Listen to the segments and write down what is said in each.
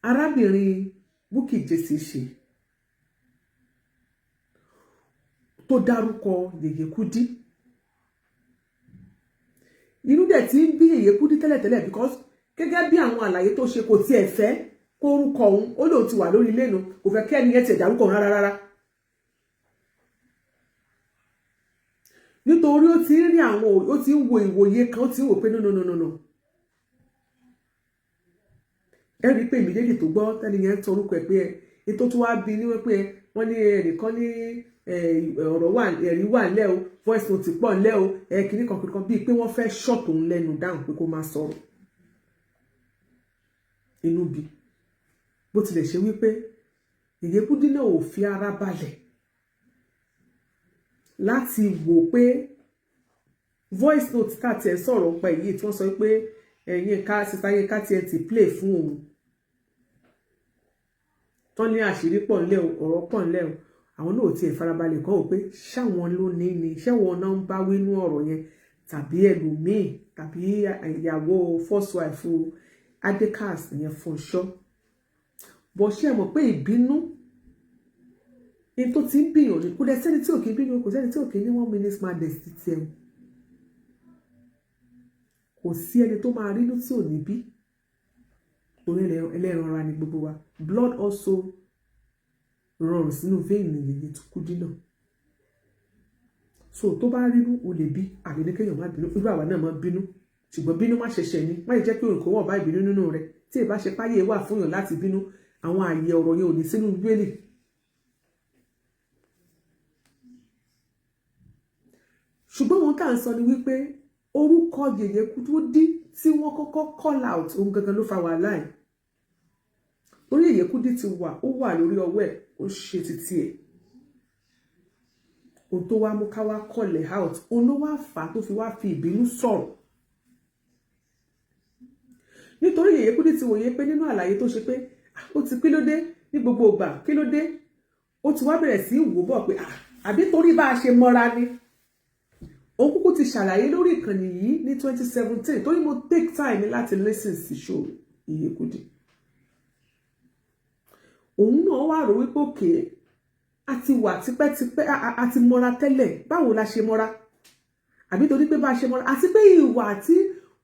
arábìnrin Bukky Jesse ṣe tó dárúkọ Yeye Kudi. Inú dẹ̀ tí ń bí Yeye Kudi tẹ́lẹ̀tẹ́lẹ̀ because gẹ́gẹ́ bí àwọn àlàyé tó ṣe kò tiẹ̀ fẹ́ kó orúkọ òun ó lóun ti wà lórí ilé nu kò fẹ́ kẹ́ni ẹ̀ tiẹ̀ dárúkọ òun rárá. Nítorí ó ti rí àwọn ó ti ń wo ìwòye kan ó ti ń wò pé no. Ẹ rí pé ìmìlẹ́lì tó gbọ́ tẹ́ni yẹn tó orúkọ ẹ̀ pé ètò tó wá bí ní wípé wọ́n ní ẹnìkan ní ọ̀rọ̀ wà ẹ̀rí wà ńlẹ̀ o voice note pọ̀ ńlẹ̀ o kìíní kan bíi pé wọ́n fẹ́ shut òun lẹ́nu dáhùn pé kó máa sọ̀rọ̀. Inú bí bó tilẹ̀ ṣe wípé Yeye Kudi náà ò fi ara balẹ̀ láti wò pé voice note tàti ẹ̀ sọ̀rọ̀ pa èyí tí wọ́n sọ pé Yinka Yinka Tnt play fún òun tán ní àṣírí pọ̀ ńlẹ̀ o ọ̀rọ̀ pọ̀ ńlẹ̀ o àwọn náà ò tiẹ̀ farabalẹ̀ kọ́ ò pé ṣáwọn ló ní ni ṣẹ́wọ̀n náà ń bá wínú ọ̀rọ̀ yẹn tàbí ẹlòmíì tàbí ìyàwó first wife Adekas yẹn fún ṣọ́ bọ́ ṣé ẹ mọ̀ pé ìbínú ní tó ti ń bìyàn ní kò dẹ̀ sẹ́ni tí ò kí ń bínú kò sẹ́ni tí ò kí ń ní 1 minute madness ti tiẹ̀ kò sí ẹni tó máa rínú tí ò ní bí torí ẹlẹ́ran ara ni gbogbo wa blood also rọrùn sínú vein Yeye Kudi náà so tó bá rínú o lè bí àlele kéèyàn má bínú irú àwa náà má bínú ṣùgbọ́n bínú má ṣẹ̀ṣẹ̀ ni má jẹ́ pé òǹkó wọ̀ bá ìbínú nínú rẹ̀ tí ì bá ṣe páyé wà fún yàn láti bínú àwọn ààyè ọ̀rọ̀ yẹn ò ní sínú bíbélì. ṣùgbọ́n wọn tá à ń sọ ni wípé orúkọ Yeye Kudi tí wọ́n kọ́kọ́ call out ohun gangan ló fa wàhálà ẹ̀ orí Yeye Kudi ti wà ó wà lórí ọwọ́ ẹ̀ ó ṣe títí ẹ̀ ohun tó wá mú ká wá call out òun ló wá fà á tó fi wá fi ìbínú sọ̀rọ̀ nítorí Yeye Kudi ti wòye pé nínú àlàyé tó ṣe pé ó ti kí ló dé ní gbogbo ìgbà kí ló dé ó ti wá bẹ̀rẹ̀ sí wò bọ̀ pé àbí torí bá a ṣe mọ́ra ni òun kúkú ti ṣàlàyé lórí ìkànnì yìí ní 2017 torí mo take time láti listen sí show Yeye Kudi òun náà wá rò wípé òkè àti wà tipẹ́tipẹ́ àti mọ́ra tẹ́lẹ̀ báwo la ṣe mọ́ra àbí torí pé bá a ṣe mọ́ra àti pé ìwà àti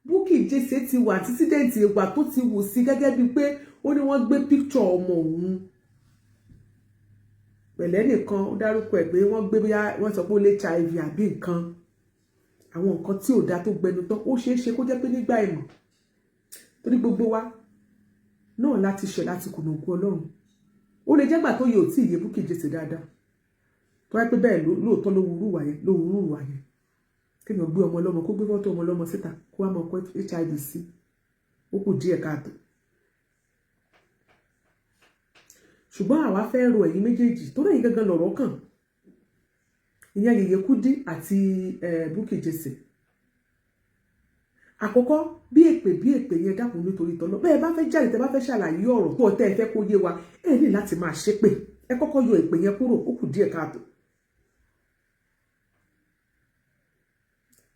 Bukky Jesse ti wà títídẹ́ǹtì ìgbà tó ti wù sí gẹ́gẹ́ bíi pé ó ní wọ́n gbé píkṣọ̀ ọmọ òun pẹ̀lẹ́ nìkan ó dárúkọ ẹ̀ pé wọ́n gbé bóyá wọ́n sọ pé ó lè HIV àbí nǹkan àwọn nǹkan tí ò dá tó gbẹnu tán ó ṣeé ṣe kó jẹ́ pé nígbà ìmọ̀ torí gbogbo wa náà láti ṣe láti kùnà òkú Ọlọ́run ó lè jẹ́gbà tó yẹ ò tí ì yé Bukky Jesse dáadáa tó wáyé pé bẹ́ẹ̀ lóòótọ́ ló wúrú wà yẹn kéèyàn gbé ọmọ ọlọ́mọ kó gbé fọ́tò ọmọ ọlọ́mọ síta kó wá mọ ọkọ HIV sí ó kù díẹ̀ káàtó ṣùgbọ́n àwa fẹ́ ro ẹ̀yin méjèèjì tó lẹ́yìn gangan lọ̀rọ̀ kàn ìyẹn Yeye Kudi àti Bukky Jesse àkọ́kọ́ bí èpè yẹn dákun nítorí tọ́lọ́ bẹ́ẹ̀ bá fẹ́ jáde tẹ́ bá fẹ́ ṣàlàyé ọ̀rọ̀ tó ọ̀tẹ́ ẹ fẹ́ kó yé wa ẹ ní láti máa ṣépè ẹ kọ́kọ́ yọ èpè yẹn kúrò ó kù díẹ̀ káàtó.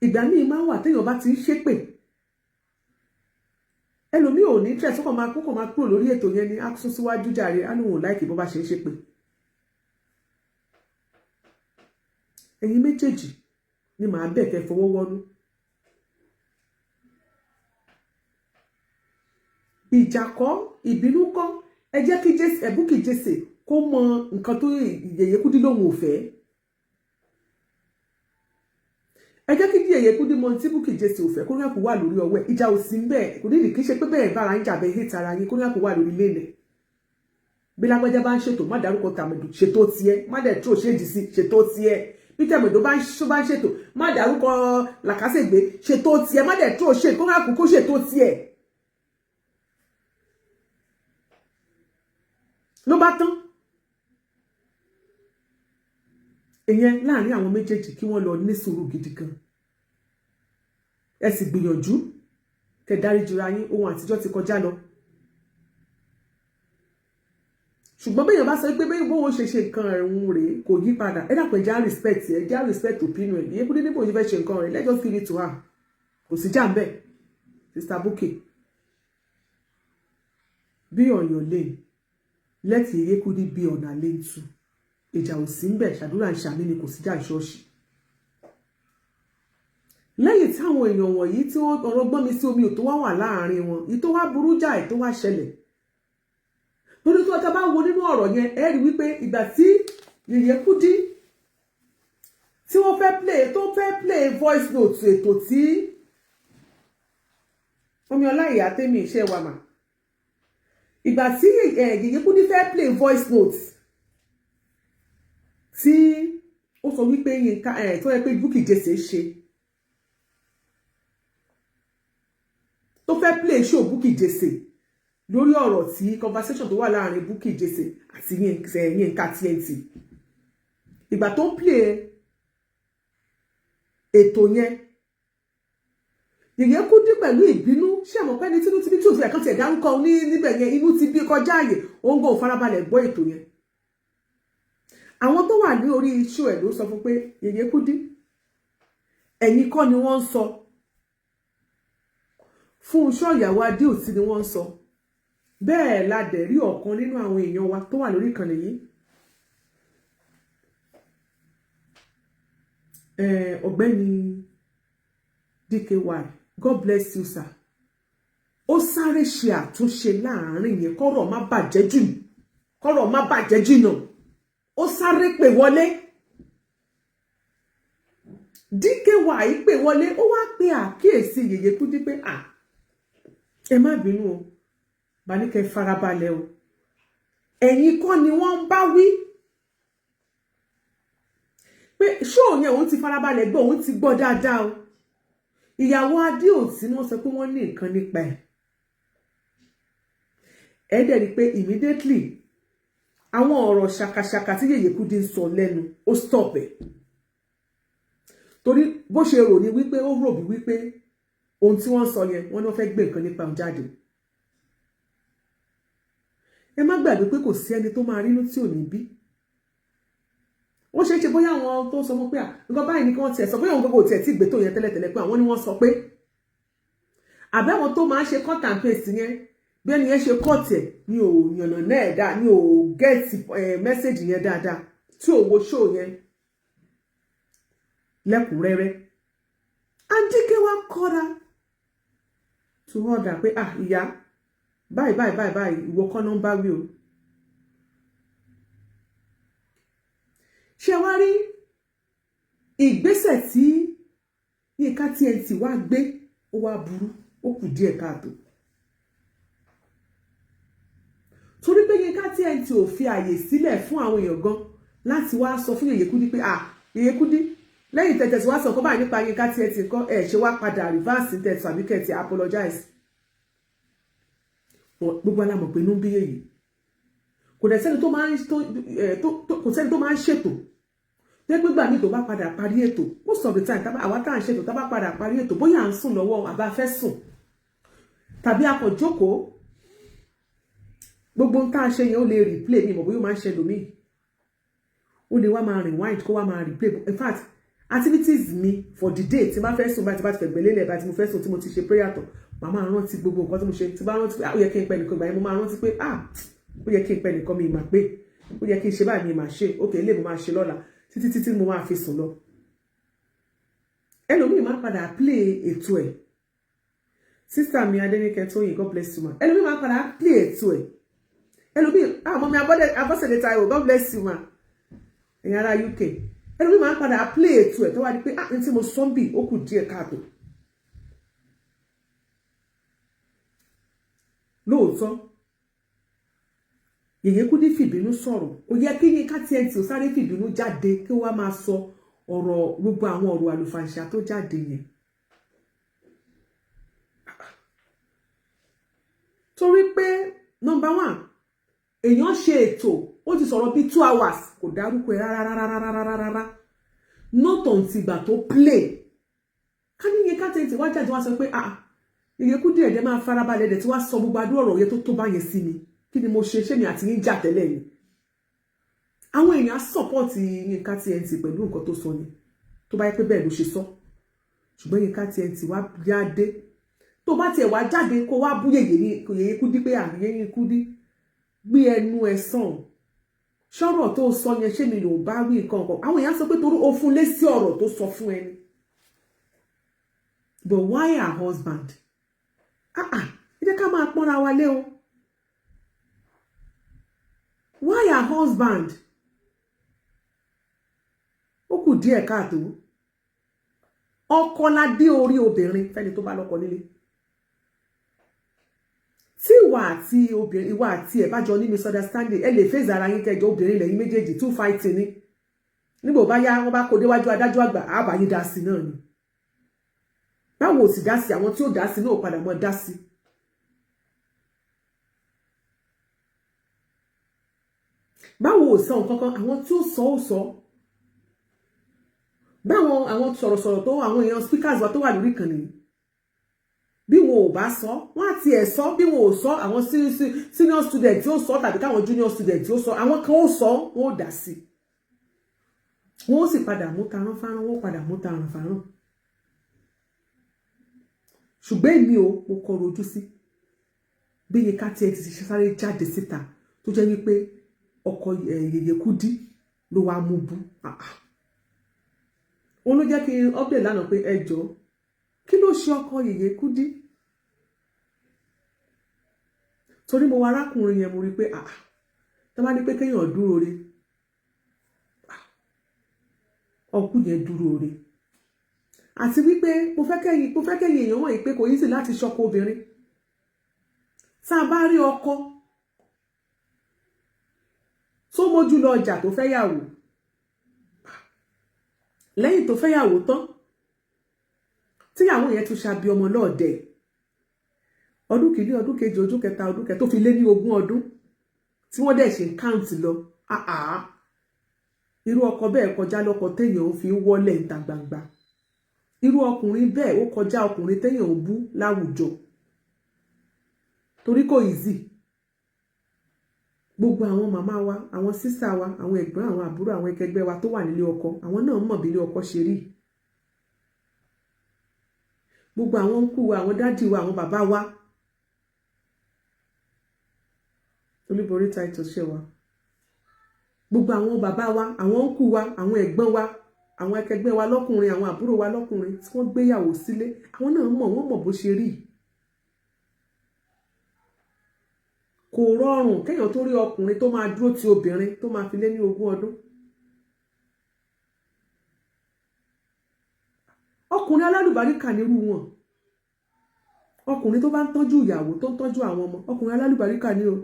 ìgbà míì máa ń wà téèyàn bá ti ń ṣépè ẹlòmíì ò ní tẹ̀ sọ́kàn máa kúrò lórí ètò yẹn ní sún síwájú jàre á lóun ò láìkì bó bá ṣe ń ṣépè. ẹ̀yin méjèèjì ni màá bẹ̀ kẹ́ fọwọ́ wọ́nú. ìjà kọ́ ìbínú kọ́ ẹ jẹ́ kí Bukky Jesse kó mọ nǹkan tó Yeye Kudi lòun ò fẹ́. ẹ jẹ́ kí Yeye Kudi mọ tí Bukky Jesse ò fẹ́ kó ní àpò wà lórí ọwọ́ ẹ̀ ìjà ò sí bẹ́ẹ̀ kò ní kí ṣe pé bẹ́ẹ̀ bára ń jà bẹ́ẹ̀ hate ara yín kó ní àpò wà lórí lélẹ̀. bí lágbájá bá ń ṣètò má dárúkọ tàmẹ̀dù ṣètò tiẹ̀ má dẹ̀ tó ṣèdí sí ṣètò tiẹ̀ bí tàmẹ̀dù bá ń ṣètò má dárúkọ làkàṣègbè ṣètò tiẹ̀ má dẹ̀ tó ṣe kó ní àpò kó ṣètò tiẹ̀. ló bá tán ìyẹn láàrin àwọn méjèèjì kí wọ́n lọ ní sùúrù gidi gan ẹ sì gbìyànjú kẹ́ dáríjìra yín ohun àtijọ́ ti kọjá lọ ṣùgbọ́n bẹ́yàn bá sọ pé bẹ́yàn bó wọ́n ṣe nǹkan ẹ̀hún rèé kò yí padà ẹ dàpọ̀ ẹja respect opinion ẹ̀ Yeye Kudi níbo yìí fẹ́ ṣe nǹkan rẹ̀ let's just give it to her kò sí jà ń bẹ̀ Sister Bukky bí be on your lane, let Yeye Kudi be on her lane too. Ìjà ò sí ńbẹ̀, ṣàdúrà ń ṣàmì ni kò sí jà ṣọ́ọ̀ṣì. Lẹ́yìn táwọn èèyàn wọ̀nyí tí wọ́n ọ̀rọ̀ gbọ́n mi sí omi ò tó wá wà láàrin wọn, ìtó wá burú jáì tó wá ṣẹlẹ̀. Torí tó ta bá wo nínú ọ̀rọ̀ yẹn, ẹ rí wípé ìgbà tí Yeye Kudi tí wọ́n fẹ́ play voice note ètò tí omi ọláìyá tèmi iṣẹ́ wa mà. Ìgbà tí Yeye Kudi fẹ́ play voice note tí ó sọ wípé Yinka tó yẹ pé Bukky ṣe tó fẹ́ play show Bukky lórí ọ̀rọ̀ tí conversation tó wà láàrin Bukky àti Yinka Tnt. Ìgbà tó play ètò yẹn, Yeye Kudi pẹ̀lú ìbínú ṣé àmọ́ pé ní tínú tí bí tí òfin ẹ̀kan ti ẹ̀dá ń kọ níbẹ̀ yẹn inú ti bí kọjá àyè òun gan farabalẹ̀ gbọ́ ètò yẹn. Àwọn tó wà ní orí show ẹ̀ ló sọ fún pé Yeye Kudi ẹ̀yin kọ́ ni wọ́n ń sọ, fún iṣọ́ ìyàwó Adéòtí ni wọ́n ń sọ. Bẹ́ẹ̀ la dẹ̀ rí ọ̀kan nínú àwọn èèyàn wa tó wà lórí ìkànnì yìí, ọ̀gbẹ́ni DKY, God bless you sir. Ó sáré ṣe àtúnṣe láàrin yẹn kọ́rọ̀ má bàjẹ́ jìnnà. Ó sáré pè wọlé. DKY pè wọlé, ó wá pe àkíyèsí Yeye Kudi pé ẹ má bínú o, bá ní kẹ́ farabalẹ̀ o. Ẹ̀yin kọ́ ni wọ́n ń bá wí. Pé show yẹn òun ti farabalẹ̀ gbọ́, òun ti gbọ́ dáadáa o. Ìyàwó Adéòtí ni wọ́n sọ pé wọ́n ní nǹkan nípa ẹ̀. Ẹ dẹ̀ rí pé immediately àwọn ọ̀rọ̀ ṣàkàṣàkà tí Yeye Kudi ń sọ lẹ́nu ó stop ẹ̀. Torí bó ṣe rò ní wípé ó rò bí wípé ohun tí wọ́n sọ yẹn wọ́n ní wọ́n fẹ́ gbé nǹkan nípa òun jáde. Ẹ má gbàgbé pé kò sí ẹni tó máa rínú tí ò ní bí. Wọ́n ṣe bóyá àwọn tó sọ pé nǹkan báyìí ni kí wọ́n tiẹ̀ sọ, bóyá àwọn gbogbo tiẹ̀ tí gbé tó yẹn tẹ́lẹ̀tẹ́lẹ̀ pé àwọn ni wọ́n sọ pé. Àbí àwọn tó máa ń ṣe cut and paste yẹn bí ẹni yẹn ṣe cut ẹ̀ ni ò yànnà náà ẹ̀dá ni ò get message yẹn dáadáa tí ò wo show yẹn lẹ́kùnrẹ́rẹ́. Andike wa kọ́ra to order pé ìyá báyìí ìwọ kọ́ ló ń bá wí o. Ṣé wá rí ìgbésẹ̀ tí Yinka Tnt wá gbé ó wá burú, ó kù díẹ̀ káàtó. Torí pé Yinka Tnt ò fi àyè sílẹ̀ fún àwọn èèyàn gan láti wá sọ fún Yeye Kudi pé Yeye Kudi lẹ́yìn tẹ̀tẹ̀ tí wá sọ kó báyìí nípa Yinka Tnt kan ṣe wá padà reverse tẹ̀tẹ̀ àbí kẹ̀tẹ̀ apologize. Gbogbo alámọ̀ pé inú bí èyí kò dẹ̀ sẹ́ni tó máa ń ṣètò gbégbà mi tó bá padà parí ètò most of the time àwa tá à ń ṣètò tá bá padà parí ètò bóyá à ń sùn lọ́wọ́ àbá fẹ́ sùn tàbí a kò jókòó gbogbo ń tá a ṣe yẹn ó lè replay mi mọ̀ bóyá ó máa ń ṣe lómi ó lè wá máa rewind kó wá máa replay. In fact activities mi for the day tí máa fẹ́ sùn bá ti fẹ́ gbẹ̀lélẹ̀ bá ti mo fẹ́ sùn tí mo ti ṣe prayer tọ̀ màá máa rántí gbogbo nǹkan tí mo ṣe tí bá rántí pé ó yẹ kí n pẹ́ nìkan ìgbà yẹn mo máa rántí pé ó yẹ kí n pẹ́ nìkan mi mà pé ó yẹ kí n ṣe báyìí mi mà ṣe ókè ilé mo máa ṣe lọ́la títí mo máa fi sùn lọ. Ẹlòmíì máa padà play ètò ẹ̀. Sister mi Yinka Tnt, God bless you ma. Ẹlòmíì máa padà play ètò ẹ̀. Ẹlòmíì mọ́mí Abọ́sẹ̀dé Táíwò, God bless you ma. Ẹ̀yin ará UK. Ẹlòmíì máa padà play ètò ẹ̀ tó wá di pé n tí mo sọ́ńbì ó kù díẹ̀ káàtó. Lóòótọ́ Yeye Kudi fìbínú sọ̀rọ̀, ó yẹ kí Yinka Tnt ó sáré fìbínú jáde kí wá máa sọ ọ̀rọ̀ gbogbo àwọn ọ̀rọ̀ àlùfàǹṣà tó jáde yẹn. Torí pé number one èèyàn ṣe ètò ó ti sọ̀rọ̀ bí 2 hours kò dárúkọ ẹ̀ rárá not until ìgbà tó play. Ká ní Yinka Tnt wá jáde wá sọ pé Yeye Kudi ẹ̀dẹ̀ máa farabalẹ̀ ẹ̀dẹ̀ tí wá sọ gbogbo adúrò ọ̀rọ̀ yẹn tó bá yẹn sí mi. Kí ni mo ṣe mi àti yín jà tẹ́lẹ̀ ni. Àwọn èèyàn support Yinka Tnt pẹ̀lú nǹkan tó sọ ni tó bá yẹ pé bẹ́ẹ̀ ló ṣe sọ. Ṣùgbọ́n Yinka Tnt wá jáde tó tó bá tiẹ̀ wá jáde kó wá bú Yeye Kudi pé Yeye Kudi gbé ẹnu ẹ̀ sàn ṣọ́rọ̀ tó sọ yẹn ṣé mi ló bá wí nǹkan kan àwọn èèyàn sọ pé torí ó fún lé sí ọ̀rọ̀ tó sọ fún ẹni but why her husband ẹ jẹ́ ká máa pọ́nra wa lé o why her husband ó kù díẹ̀ káàtó ọkọ la dé orí obìnrin fẹ́ni tó bá lọ́kọ nílé tí ìwà àti ẹ̀ bá jọ ní misunderstanding ẹ lè fèsì ara yín kẹjọ obìnrin lẹ́yìn méjèèjì two fighting ni nígbà bá yá wọn bá kó déwájú adájọ́ àgbà àbáyé dá sí náà ni báwo sì dá sí àwọn tí ó dá sí náà padà mọ́ dá sí. báwo ò sọ nǹkan kan àwọn tí ó sọ ó sọ báwọn àwọn sọ̀rọ̀sọ̀rọ̀ tó àwọn èèyàn speakers wa tó wà lórí ìkànnì bí wọn ò bá sọ wọn àti ẹ̀ sọ bí wọn ò sọ àwọn senior student tí ó sọ tàbí káwọn junior student tí ó sọ àwọn kan ó sọ wọn ò dá sí wọn ó sì padà mú tarán fárán wọn ó padà mú tarán fárán ṣùgbọ́n èmi ò mo kọrọ ojú sí bí Yinka Tnt ti ṣe sáré jáde síta tó jẹ́ wípé ọkọ Yeye Kudi ló wá mú bú òun ló jẹ́ kí n update lánàá pé ẹ jọ̀ọ́ kí ló ṣe ọkọ Yeye Kudi torí mo wá arákùnrin yẹn mo rí pé tó bá ní pé kéèyàn dúró re ọkù yẹn dúró re àti wípé mo fẹ́ kẹ́yìn èèyàn wọ̀nyí pé kò easy láti ṣọkọ obìnrin tá a bá rí ọkọ tó mójú lọ ọjà tó fẹ́ yàwó lẹ́yìn tó fẹ́ yàwó tán tíyàwó yẹn tún ṣàbí ọmọ lọ́ọ̀dẹ̀ ọdún kìíní ọdún kejì ọdún kẹta ọdún kẹta tó fi lé ní 20 ọdún tí wọ́n dẹ̀ ṣe ń káùntì lọ irú ọkọ bẹ́ẹ̀ kọjá lọ́kọ téèyàn ń fi wọlé ìta gbangba irú ọkùnrin bẹ́ẹ̀ ó kọjá ọkùnrin téèyàn ń bú láwùjọ torí kò easy gbogbo àwọn màmá wa àwọn sísà wa àwọn ẹ̀gbọ́n àwọn àbúrò àwọn ẹkẹgbẹ́ wa tó wà nílé ọkọ àwọn náà mọ̀ bí ilé ọkọ ṣe rí gbogbo àwọn ńkù wa àwọn dádì wa àwọn bàbá wa olúborí title ṣe wa gbogbo àwọn bàbá wa àwọn ńkù wa àwọn ẹ̀gbọ́n wa àwọn ẹkẹgbẹ́ wa lọ́kùnrin àwọn àbúrò wa lọ́kùnrin tí wọ́n gbéyàwó sílé àwọn náà wọ́n mọ̀ bó ṣe rí kò rọrùn kéèyàn tó rí ọkùnrin tó máa dúró ti obìnrin tó máa fi lé ní 20 ọdún ọkùnrin alálùbáríkà nírú wọn ọkùnrin tó bá ń tọ́jú ìyàwó tó ń tọ́jú àwọn ọmọ ọkùnrin alálùbáríkà ní o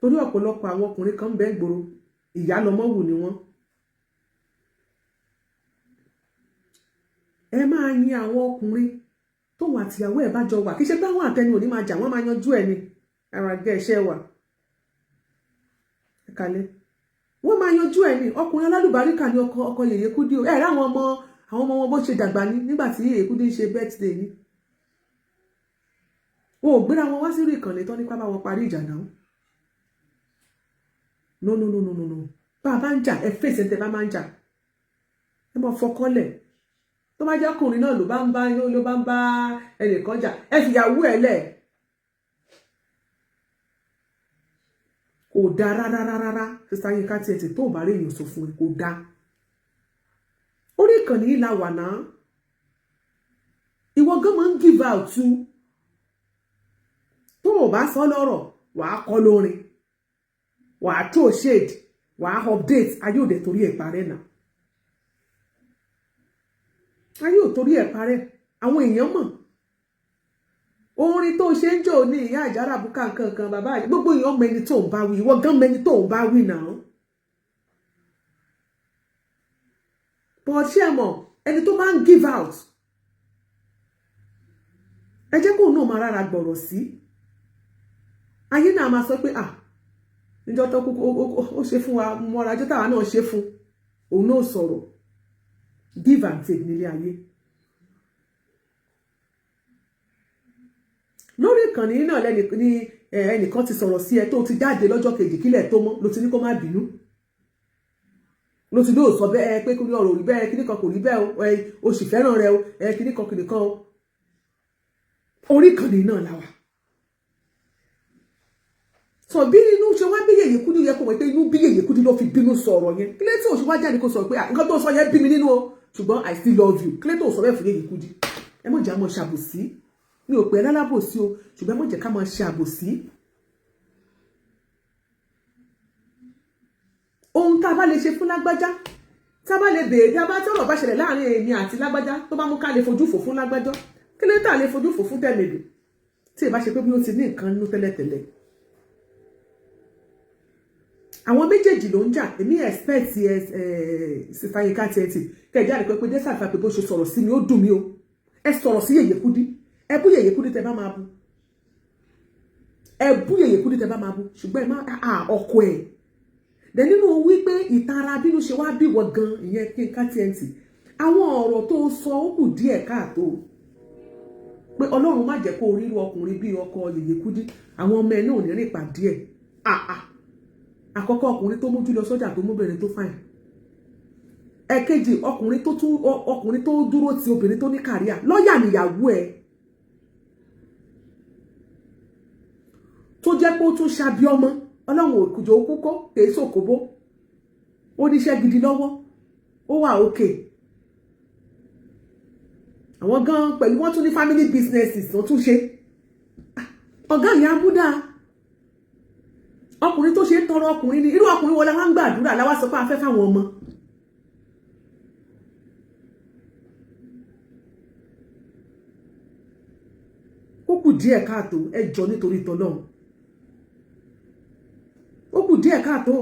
torí ọ̀pọ̀lọpọ̀ àwọn ọkùnrin kan bẹ́ẹ̀ gbòòrò ìyá lọmọ wù ni wọ́n ẹ máa yin àwọn ọkùnrin tó wà tìyàwó ẹ̀ bá jọ wà kí ṣe pé àwọn àtẹnu òní máa jà wọ́n máa yanjú ẹ̀ ni ara gẹ́ iṣẹ́ wà ẹ̀kalẹ̀ wọ́n máa yanjú ẹ̀ ni ọkùnrin alálùbáríkà ní ọkọ Yeye Kudi o ẹ̀rẹ́ àwọn ọmọ wọn bó ṣe dàgbà ní nígbà tí Yeye Kudi ń ṣe birthday ni wọn ò gbéra wọn wá sí ìkànnì tán nípa bá wọn parí ìjà náà no bá a bá ń jà ẹ fèsì tẹ bá máa ń jà ẹ mọ fọkọlẹ̀ tó bá jẹ́ ọkùnrin náà ló bá ń bá ẹnìkan jà ẹ fìyàwó ẹ lẹ̀ kò dá rárá sísá Yinka Tnt tó bá rí èèyàn sọ fún ẹ kò dá orí ìkànnì yìí la wà náà ìwọ gan máa ń give out tú tó o bá sọ lọ́rọ̀ wàá kọ lórin wàá throw shade wàá update ayé òde torí ẹ̀ parẹ́ náà ayé ò torí ẹ̀ parẹ́ àwọn èèyàn mọ̀ orin tó ṣe ń jò ní ìyá àjàrà bùkà kankan bàbá yìí gbogbo èèyàn mẹni tó ń bá wí ìwọ gan mẹni tó ń bá wí náà but ṣé ẹ mọ̀ ẹni tó máa ń give out ẹ jẹ́ kó náà máa rárá gbọ̀rọ̀ sí ayé náà máa sọ pé níjọ́ tó kú ó ṣe fún wa mọ́ra jọ́ táwa náà ṣe fún òun náà sọ̀rọ̀ give and take nílé ayé lórí ìkànnì náà ní ẹnìkan ti sọ̀rọ̀ sí ẹ tó ti jáde lọ́jọ́ kejì kílẹ̀ tó mọ́ ló ti ní kó má bínú ló ti lóò sọ bẹ́ẹ̀ pé kí ní ọ̀rọ̀ rí bẹ́ẹ̀ kíní kan kò rí bẹ́ẹ̀ o sì fẹ́ràn rẹ o kíní kan o orí kan ní náà la wà. So bí inú ṣe wá bí Yeye Kudi yẹ kó mọ̀ pé inú bí Yeye Kudi ló fi bínú sọ̀rọ̀ yẹn. Kílé tí ó ṣe wá jáde kó sọ pé nǹkan tó sọ yẹn bí mi nínú o, ṣùgbọ́n I still love you. Kílé tó sọ bẹ́ẹ̀ fún Yeye Kudi. Ẹ mọ̀ jẹ́ àmọ́ ṣàbòsí. Mi ò pè é lálábòsí o, ṣùgbọ́n ẹ mọ̀ jẹ́ ká máa ṣàbòsí. Ohun tá a bá lè ṣe fún lágbájá, tá a bá lè béèrè, tá a bá tọrọ bá ṣẹlẹ̀ láàrin èmi àti lágbájá tó bá mú ká lè fojú fò fún lágbájá. Kílé tá lè fojú fò fún tẹ̀mẹ̀dù. Tí ẹ bá ṣe pé bí ó ti ní nǹkan nínú tẹ́lẹ̀tẹ́lẹ̀. Àwọn méjèèjì ló ń jà. Èmi expect Sister Yinka Tnt kẹ́ jáde pé desa fa pé bó ṣe sọ̀rọ̀ sí mi ó dùn mí o. Ẹ sọ̀rọ̀ sí Yeye Kudi. Ẹ bú Yeye Kudi tẹ́ bá máa bú. Ẹ bú Yeye Kudi tẹ́ bá máa bú. Ṣùgbọ́n ẹ má ọkọ ẹ̀. Dẹ̀ nínú wí pé ìtara bínú ṣe wá bí wọ gan ìyẹn Yinka Tnt. Àwọn ọ̀rọ̀ tó sọ ó kù díẹ̀ káàtó. Pé Ọlọ́run má jẹ́ kó ríru ọkùnrin bí ọkọ Yeye Kudi. Àwọn ọmọ ẹ̀ náà ò ní rìn pa díẹ̀. Àkọ́kọ́ ọkùnrin tó mójú lọ sọ́jà tó móbìnrin tó fine. Ẹ̀kejì ọkùnrin tó dúró ti obìnrin tó ní kàríà. Lọ́yà níyàwó ẹ̀. Tó jẹ́ pé ó tún ṣàbí ọmọ. Ọlọ́run òkùjọ òkúkọ́ kèé sòkòbó. Ó níṣẹ́ gidi lọ́wọ́. Ó wà òkè. Àwọn gan pẹ̀lú wọ́n tún ní family businesses wọ́n tún ṣe. Ọ̀gá ìyá Búdà. Ọkùnrin tó ṣe tọrọ ọkùnrin ni irú ọkùnrin wo la wá ń gbàdúrà la wá sọ pé a fẹ́ fáwọn ọmọ. Ó kù díẹ̀ káàtó ẹ jọ̀ọ́ nítorí t'Ọlọ́run. Ó kù díẹ̀ káàtó.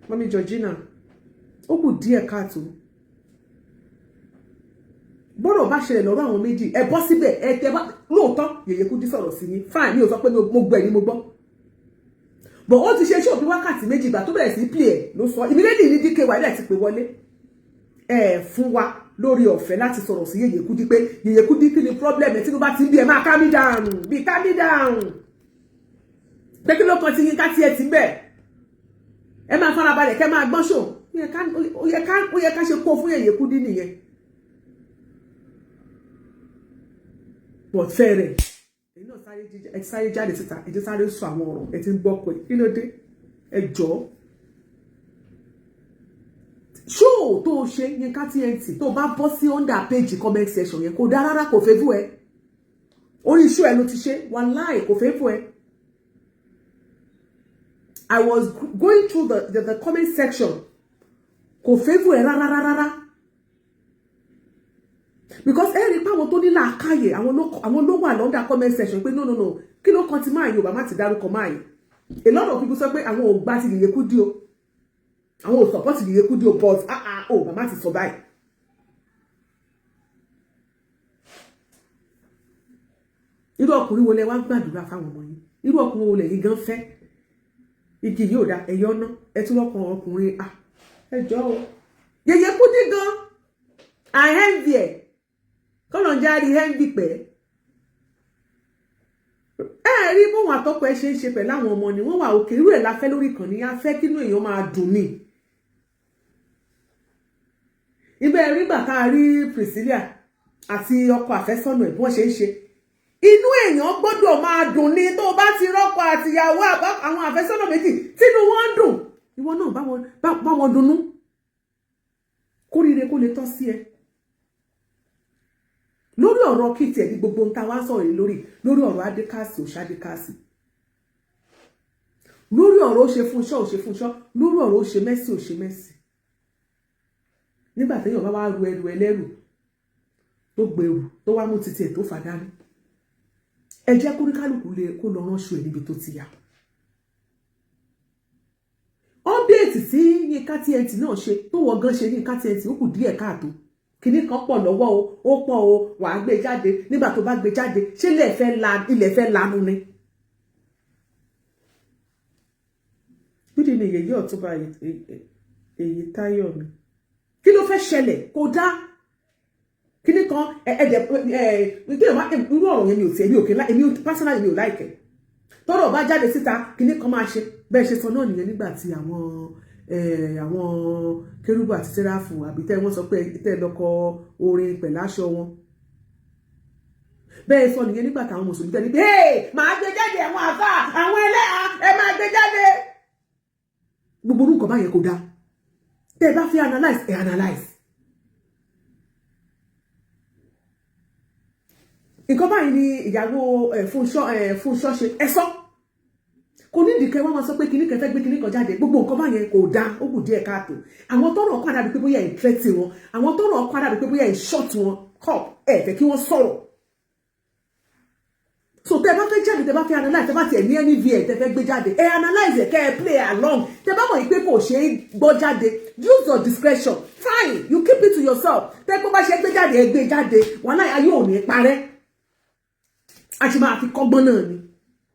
Mami Georgina. Ó kù díẹ̀ káàtó. Bọ́rọ̀ bá ṣẹlẹ̀ lọ́rọ̀ àwọn méjì ẹ bọ́ síbẹ̀ ẹ tẹ́ bá lóòótọ́ Yeye Kudi sọ̀rọ̀ sí yín fine mi ò sọ pé mo gbọ́ ẹ̀yin mo gbọ́. But ó ti ṣe ṣó bí wákàtí méjì ìgbà tó bẹ̀rẹ̀ sí play ẹ̀ ló sọ immediately ní DK wà ilẹ̀ ti pè wọlé. Ẹ fún wa lórí ọ̀fẹ́ láti sọ̀rọ̀ sí Yeye Kudi pé Yeye Kudi kí ni problem ẹ̀ tí ló bá ti ń bí ẹ máa calm down bí calm down. Pé kí ló kan ti Yinka Tnt bẹ́ẹ̀. Ẹ máa farabalẹ̀ kẹ́ máa gbọ́n ṣò. Ó yẹ ká ṣe kó fún Yeye Kudi nìyẹn. But fẹ́rẹ̀ ẹ̀yin náà sáré jáde síta ẹ ti sáré sọ àwọn ọ̀rọ̀ ẹ ti ń gbọ́ pé kí ló dé ẹ jọ̀ọ́. Ṣó tó ṣe Yinka Tnt tó bá bọ́ sí under page comment section yẹn kò dá rárá kò fẹ́ bú ẹ. Orí iṣu ẹ ló ti ṣe wàláì kò fẹ́ bú ẹ. I was going through the comment section kò fẹ́ bú ẹ rárá. Because rí pé àwọn tó ní làákàyè àwọn ló wà lọ́dà comment section pé no kí ló kan ti máa yóò bá má ti dárúkọ máa yìí. A lot of people sọ pé àwọn ò gbà ti Yeye Kudi o àwọn ò support Yeye Kudi o but bá má ti sọ báyìí. Irú ọkùnrin wo lẹ wá gbàdúrà fáwọn ọmọ yìí irú ọkùnrin wo lẹ yìí gan fẹ́ igi yóò dá ẹ̀yọ́ ná ẹ tún lọ́kàn ọkùnrin ẹ jọ̀ọ́ o Yeye Kudi gan envy ẹ̀ kọ́nà járí envy pẹ́ rí bóun àtọ́kọ ẹ ṣe ń ṣe pẹ̀lú àwọn ọmọ ni wọ́n wà òkè irú ẹ̀ la fẹ́ lórí kan ní a fẹ́ kínú èèyàn máa dùn ní. Ibẹ̀ rí gbà ká rí Priscilla àti ọkọ àfẹ́sọ́nà ẹ̀ bí wọ́n ṣe ń ṣe inú èèyàn gbọ́dọ̀ máa dùn ní tó bá ti rọ́kọ àtìyàwó àwọn àfẹ́sọ́nà méjì tínú wọn dùn ìwọ náà bá wọn dunnú kórìíre kó lè tọ́ sí ẹ. Lórí ọ̀rọ̀ kìtì ẹ̀ ní gbogbo ń ta wá sọ̀rọ̀ lórí ọ̀rọ̀ adékàsì òṣàdékàsì lórí ọ̀rọ̀ ó ṣe fúnṣọ́ lórí ọ̀rọ̀ ó ṣe mẹ́sì nígbà téèyàn bá wá ru ẹrù ẹlẹ́rù tó gbèrú tó wá mú títí ẹ̀ tó fàdánù ẹ jẹ́ kó ní kálukú lè kó lọ ránṣọ ẹ̀ níbi tó ti yà. Ọ́bẹ̀tì tí Yinka Tnt náà ṣe tó wọ́n gan ṣe Yinka Tnt ó kù díẹ̀ káàtó kìíní kan pọ̀ lọ́wọ́ o ó pọ̀ o wàá gbé jáde nígbà tó bá gbé jáde ṣé ilẹ̀ fẹ́ lanu ni. Bídì ni Yèyé Ọ̀túnba èyí táyọ̀ mi kí ló fẹ́ ṣẹlẹ̀ kó dá kìíní kan irú ọ̀rọ̀ yẹn mi ò tiẹ̀ èmi ò personally mi ò láìkẹ́ tọ́rọ̀ bá jáde síta kìíní kan máa ṣe bẹ́ẹ̀ ṣe sọ náà nìyẹn nígbà tí àwọn kérúbù àti sẹ́ráfù àbí tẹ́ wọ́n sọ pé tẹ́ lọ́kọ orin pẹ̀lú aṣọ wọn bẹ́ẹ̀ sọ nìyẹn nígbà táwọn mùsùlùmí tẹ́ ní pé máa gbé jáde àwọn àfà àwọn ẹlẹ́hà ẹ máa gbé jáde. Gbogbo orúkọ báyẹn kò dáa. Tẹ́ bá fẹ́ analyze ẹ analyze. Nǹkan báyìí ni ìyàwó Fúnṣọ́ ṣe ẹ sọ. Kò ní ìdíkẹ́ wọ́n máa sọ pé kíní kan fẹ́ gbé kíní kan jáde. Gbogbo nǹkan báyẹn kò dáa, ó kù díẹ̀ káàtó. Àwọn tọ́rọ̀ ọkọ̀ àdàbí pé bóyá ẹ̀ threat wọn, àwọn tọ́rọ̀ ọkọ̀ àdàbí pé bóyá ẹ̀ short wọn cup ẹ̀ fẹ́ kí wọ́n sọ̀rọ̀. So tẹ́ bá fẹ́ jáde, tẹ́ bá fẹ́ analyze, tẹ́ bá tiẹ̀ ní any vn tẹ́ fẹ́ gbé jáde, ẹ analyze ẹ̀ kẹ́ ẹ play along. Tẹ́ bá mọ̀ pé kò ṣe é gbọ́ jáde, use your discretion. Fine, you keep it to yourself. Tẹ́ kó bá ṣe gbé jáde, ẹ gbé jáde. Wọn náà ayé ò ní parẹ́. A ti máa fi kọ́gbọ́n náà ni.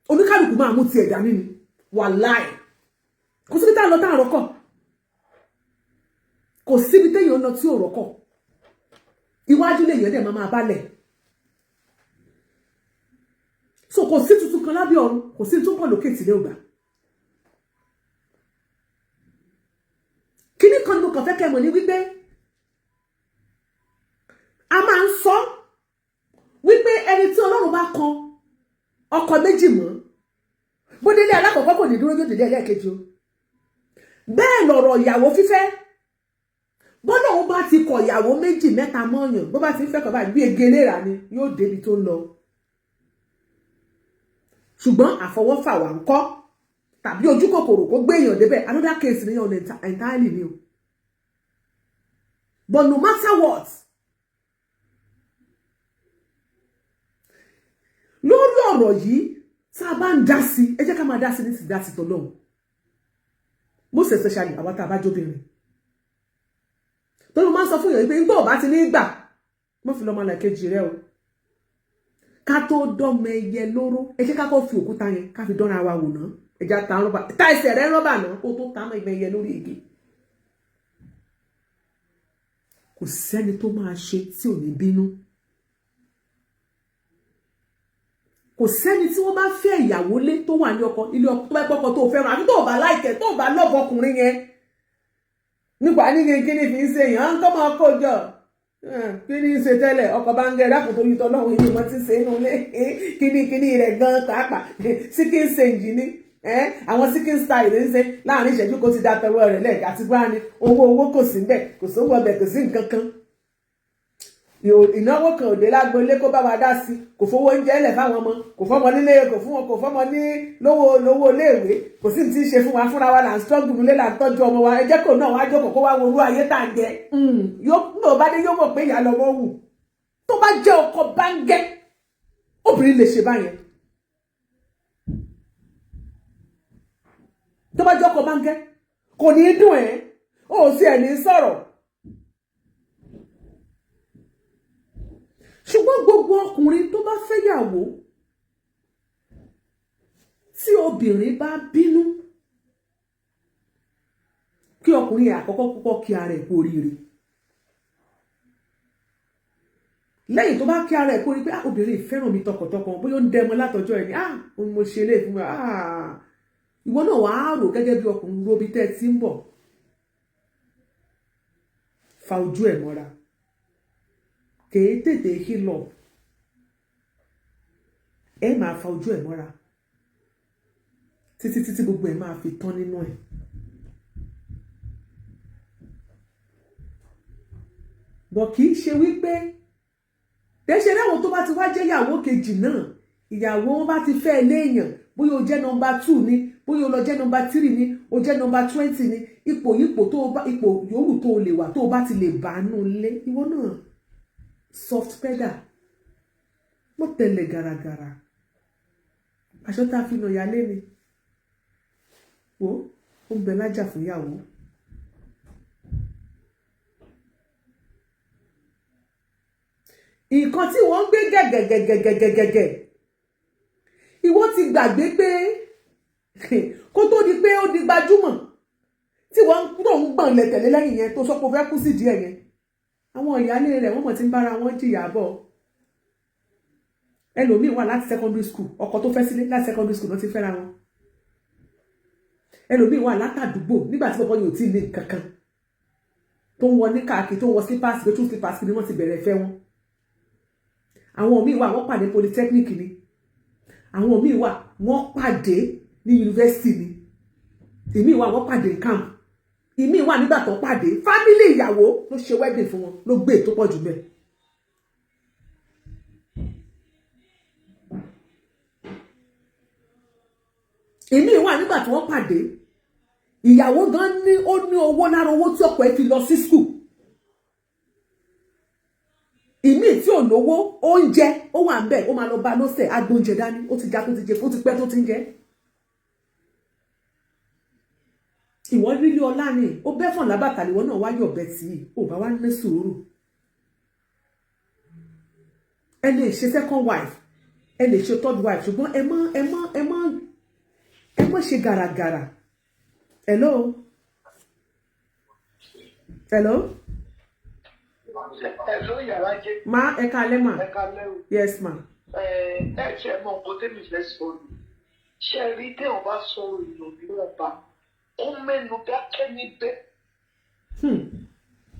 Oníkálùkù máa mú tiẹ̀ dání ni. Wàláì. Kò síbi tá a lọ tá a rọ́kọ̀. Kò síbi téèyàn lọ tí ò rọ́kọ̀. Iwájú lèèyàn dẹ̀ máa balẹ̀. So kò sí tuntun kan lábẹ́ ọ̀run, kò sí tó pọ̀ lókè tìlẹ̀ ògbà. Kíní kan ni mo kàn fẹ́ kẹ́ mọ̀ ní wípé a máa ń sọ wípé ẹni tí Ọlọ́run bá kan ọkọ méjì mọ́, bó délé alákọ̀ọ́kọ́ kò ní dúró yóò délé ẹlẹ́ẹ̀kejì o. Bẹ́ẹ̀ lọ̀rọ̀ ìyàwó fífẹ́. Bọ́lá òun bá ti kọ ìyàwó méjì mẹ́ta mọ́yàn, bó bá ti ń fẹ́ kọ̀ báyìí bí egelera ni yóò débi tó ń lọ. Ṣùgbọ́n àfọwọ́fà wà ń kọ́ tàbí ojú kòkòrò kó gbé èèyàn débẹ̀, another case ni on entirely ni o. But no matter what, lórí ọ̀rọ̀ yìí tá a bá ń dá sí, ẹ jẹ́ ká máa dá sí ní ti dá sí tọ́lọ́run. Most especially àwọn tá a bá jóbìnrin. Torí mo máa ń sọ fún èèyàn pé nígbà ò bá ti ní gbà, mo fi lọ́mọ làkejì rẹ o. Ká tó dọ́mọ ẹyẹ lóró, ẹ jẹ́ ká kọ́ fi òkúta yẹn ká fi dánra wa wò náà. Ẹ já ta rọ́bà, ta ẹsẹ̀ rẹ rọ́bà náà kó tó ta mọ́ ẹyẹ lórí igi. Kò sẹ́ni tó máa ṣe tí ò ní bínú. Kò sẹ́ni tí wọ́n bá fẹ́ ìyàwó lé tó wà ní ọkọ ilé ọkọ tó bá pọ́kọ tó fẹ́ràn àbí tó bá láìkẹ́ tó bá lọ́bọ ọkùnrin yẹn. Nígbà ní kíni fi ń ṣe èèyàn ń kọ́ máa kó jọ. Kíni ń ṣe tẹ́lẹ̀ ọkọ bá ń gẹ dákùn tó yí tọ́lọ́run yìí wọ́n ti ṣe inú ilé kíni rẹ̀ gan pàápàá síkìn ṣèǹjì ni àwọn síkìn style ń ṣe láàrin ìṣẹ́jú kó ti da tọwọ́ rẹ̀ lẹ́ẹ̀ka àti bá ní owó kò sí níbẹ̀ kò sówó ọbẹ̀ kò sí nǹkan kan. Ìnáwó kan òde lágbolé kó bá wa dá sí, kò fowó oúnjẹ ẹlẹ̀ fáwọn ọmọ, kò fọ́mọ nílé, kò fọ́mọ ní lówó iléèwé, kò sí ti ṣe fún wa fúnra wa là ń struggle nílé là ń tọ́jú ọmọ wa, ẹ jẹ́ kó náà wá jókòó kó wá wo orú ayé tá à ń jẹ. Yóò bá dé yóò mọ̀ pé ìyá lọ́wọ́ wù. Tó bá jẹ́ ọkọ báńgẹ́, obìnrin lè ṣe báyẹn. Tó bá jẹ́ ọkọ báńgẹ́, kò ní dùn ẹ́, ó sì ẹ̀ ní sọ̀rọ̀. Ṣùgbọ́n gbogbo ọkùnrin tó bá fẹ́yàwó tí obìnrin bá bínú, kí ọkùnrin àkọ́kọ́ púpọ̀ kí ara ẹ̀ kú oríire. Lẹ́yìn tó bá kí ara ẹ̀ kú oríire pé obìnrin fẹ́ràn mi tọkàntọkàn, bóyá ó ń dẹmọ látọjọ́ ẹ̀ ní mo ṣe lè fún mi, ìwọ náà wàá rò gẹ́gẹ́ bí ọkùnrin robi tẹ́ ẹ ti ń bọ̀. Fa ojú ẹ̀ mọ́ra. Kèé tètè heal up. Ẹ máa fa ojú ẹ̀ mọ́ra. Títí gbogbo ẹ̀ máa fi tán nínú ẹ̀. Bọ̀ kì í ṣe wípé tẹ́ṣẹ́ láwọn tó bá ti wá jẹ́ ìyàwó kejì náà, ìyàwó wọn bá ti fẹ́ léèyàn, bóyá o jẹ́ nọmba 2 ni, bóyá o lọ jẹ́ nọmba 3 ni, o jẹ́ nọmba 20 ni, ipò yòówù tó o lè wà tó o bá ti lè bá nù lé, ìwọ náà soft pedal, mo tẹ̀lé garagara. Aṣọ tá a fi nà yálé ni. Wo, ó ń bẹ lájà fún ìyàwó. Nǹkan tí wọ́n ń gbé gẹ̀gẹ̀gẹ̀gẹ̀gẹ̀gẹ̀. Ìwọ ti gbàgbé pé kó tó di pé ó di gbajúmọ̀ tí wọ́n tó ń gbọ̀n lẹ̀tẹ̀lé lẹ́yìn yẹn tó sọ pé ó fẹ́ kú sí díẹ̀ yẹn. Àwọn ìyálé rẹ̀ wọ́n mọ̀ tí ń bára wọn jìyà bọ̀. Ẹlòmíì wà láti secondary school, ọkọ tó fẹ́ sílé láti secondary school náà ti fẹ́ra wọn. Ẹlòmíì wà látàdúgbò nígbà tí bọ́bọ́ yóò tí ì ní kankan tó ń wọ ní káàkiri tó ń wọ slippers pé two slippers ni wọ́n ti bẹ̀rẹ̀ fẹ́ wọn. àwọn míì wà wọ́n pàdé polytechnic ni, àwọn míì wà wọ́n pàdé ní university ni, ìmíì wà wọ́n pàdé camp, ìmíì wà nígbà tó pàdé family ìyàwó ló ṣe wedding fún wọn ló gbé tó pọ̀ jù bẹ́ẹ̀. ìmíì wà nígbà tí wọ́n pàdé ìyàwó gan ní ó ní owó lára owó tí ọkọ ẹ̀ fi lọ sí school. ìmíì tí ò lówó oúnjẹ ó wà ń bẹ̀ ó máa lọ bá lọ́sẹ̀ agbóúnjẹ dání ó ti já tó ti jẹ ó ti pẹ́ tó ti ń jẹ. ìwọ rírí ọlá ni ó bẹ́ fọ̀n lábàtà ìwọ náà wáyé ọ̀bẹ tí ò bá wá ní sùúrù. ẹ lè ṣe second wife ẹ lè ṣe third wife ṣùgbọ́n ẹ má ṣe gàràgàrà. Hello. Hello, yàrá jẹ́. Ma, ẹ káalẹ́ ma. Ẹ káalẹ́ o. Yes, ma. Ẹ ṣe mọ nǹkan tẹ́mi fẹ́ sọ ni. Ṣé rí téèyàn bá sọ̀rọ̀ ìlò níwọ̀n bá? Ó mẹ́nu dákẹ́ níbẹ̀.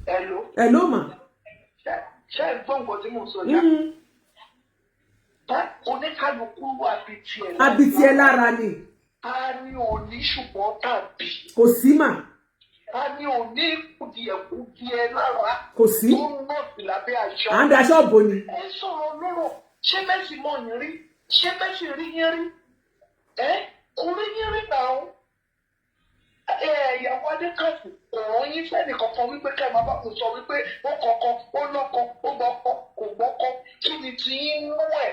Hello. Hello, ma. Ṣé ẹ gbọ́ nǹkan tí mò ń sọ yá? Oníkálukú abitiẹ lára ni. A ní òní ṣùgbọ́n tàbí. Kò sí mà. A ní òní kùdìẹ̀kùdìẹ̀ lára. Kò sí. Tó ń nọ̀ sí lábẹ́ aṣọ. À ń daṣọ́ bò ni. Ẹ sọ̀rọ̀ lọ́rọ̀. Ṣé Messi mọ̀ yín rí? Ṣé Messi rí yín rí? Kò rí yín rí náà. Ìyàwó Adékàsì ọ̀rọ̀ yín fẹ́ni kankan wípé ká máa bá kò sọ wípé ó kọ̀ọ̀kan, ó lọ́kọ, ó gbọ́kọ, kò gbọ́kọ. Kí ni ti yín mú ẹ̀?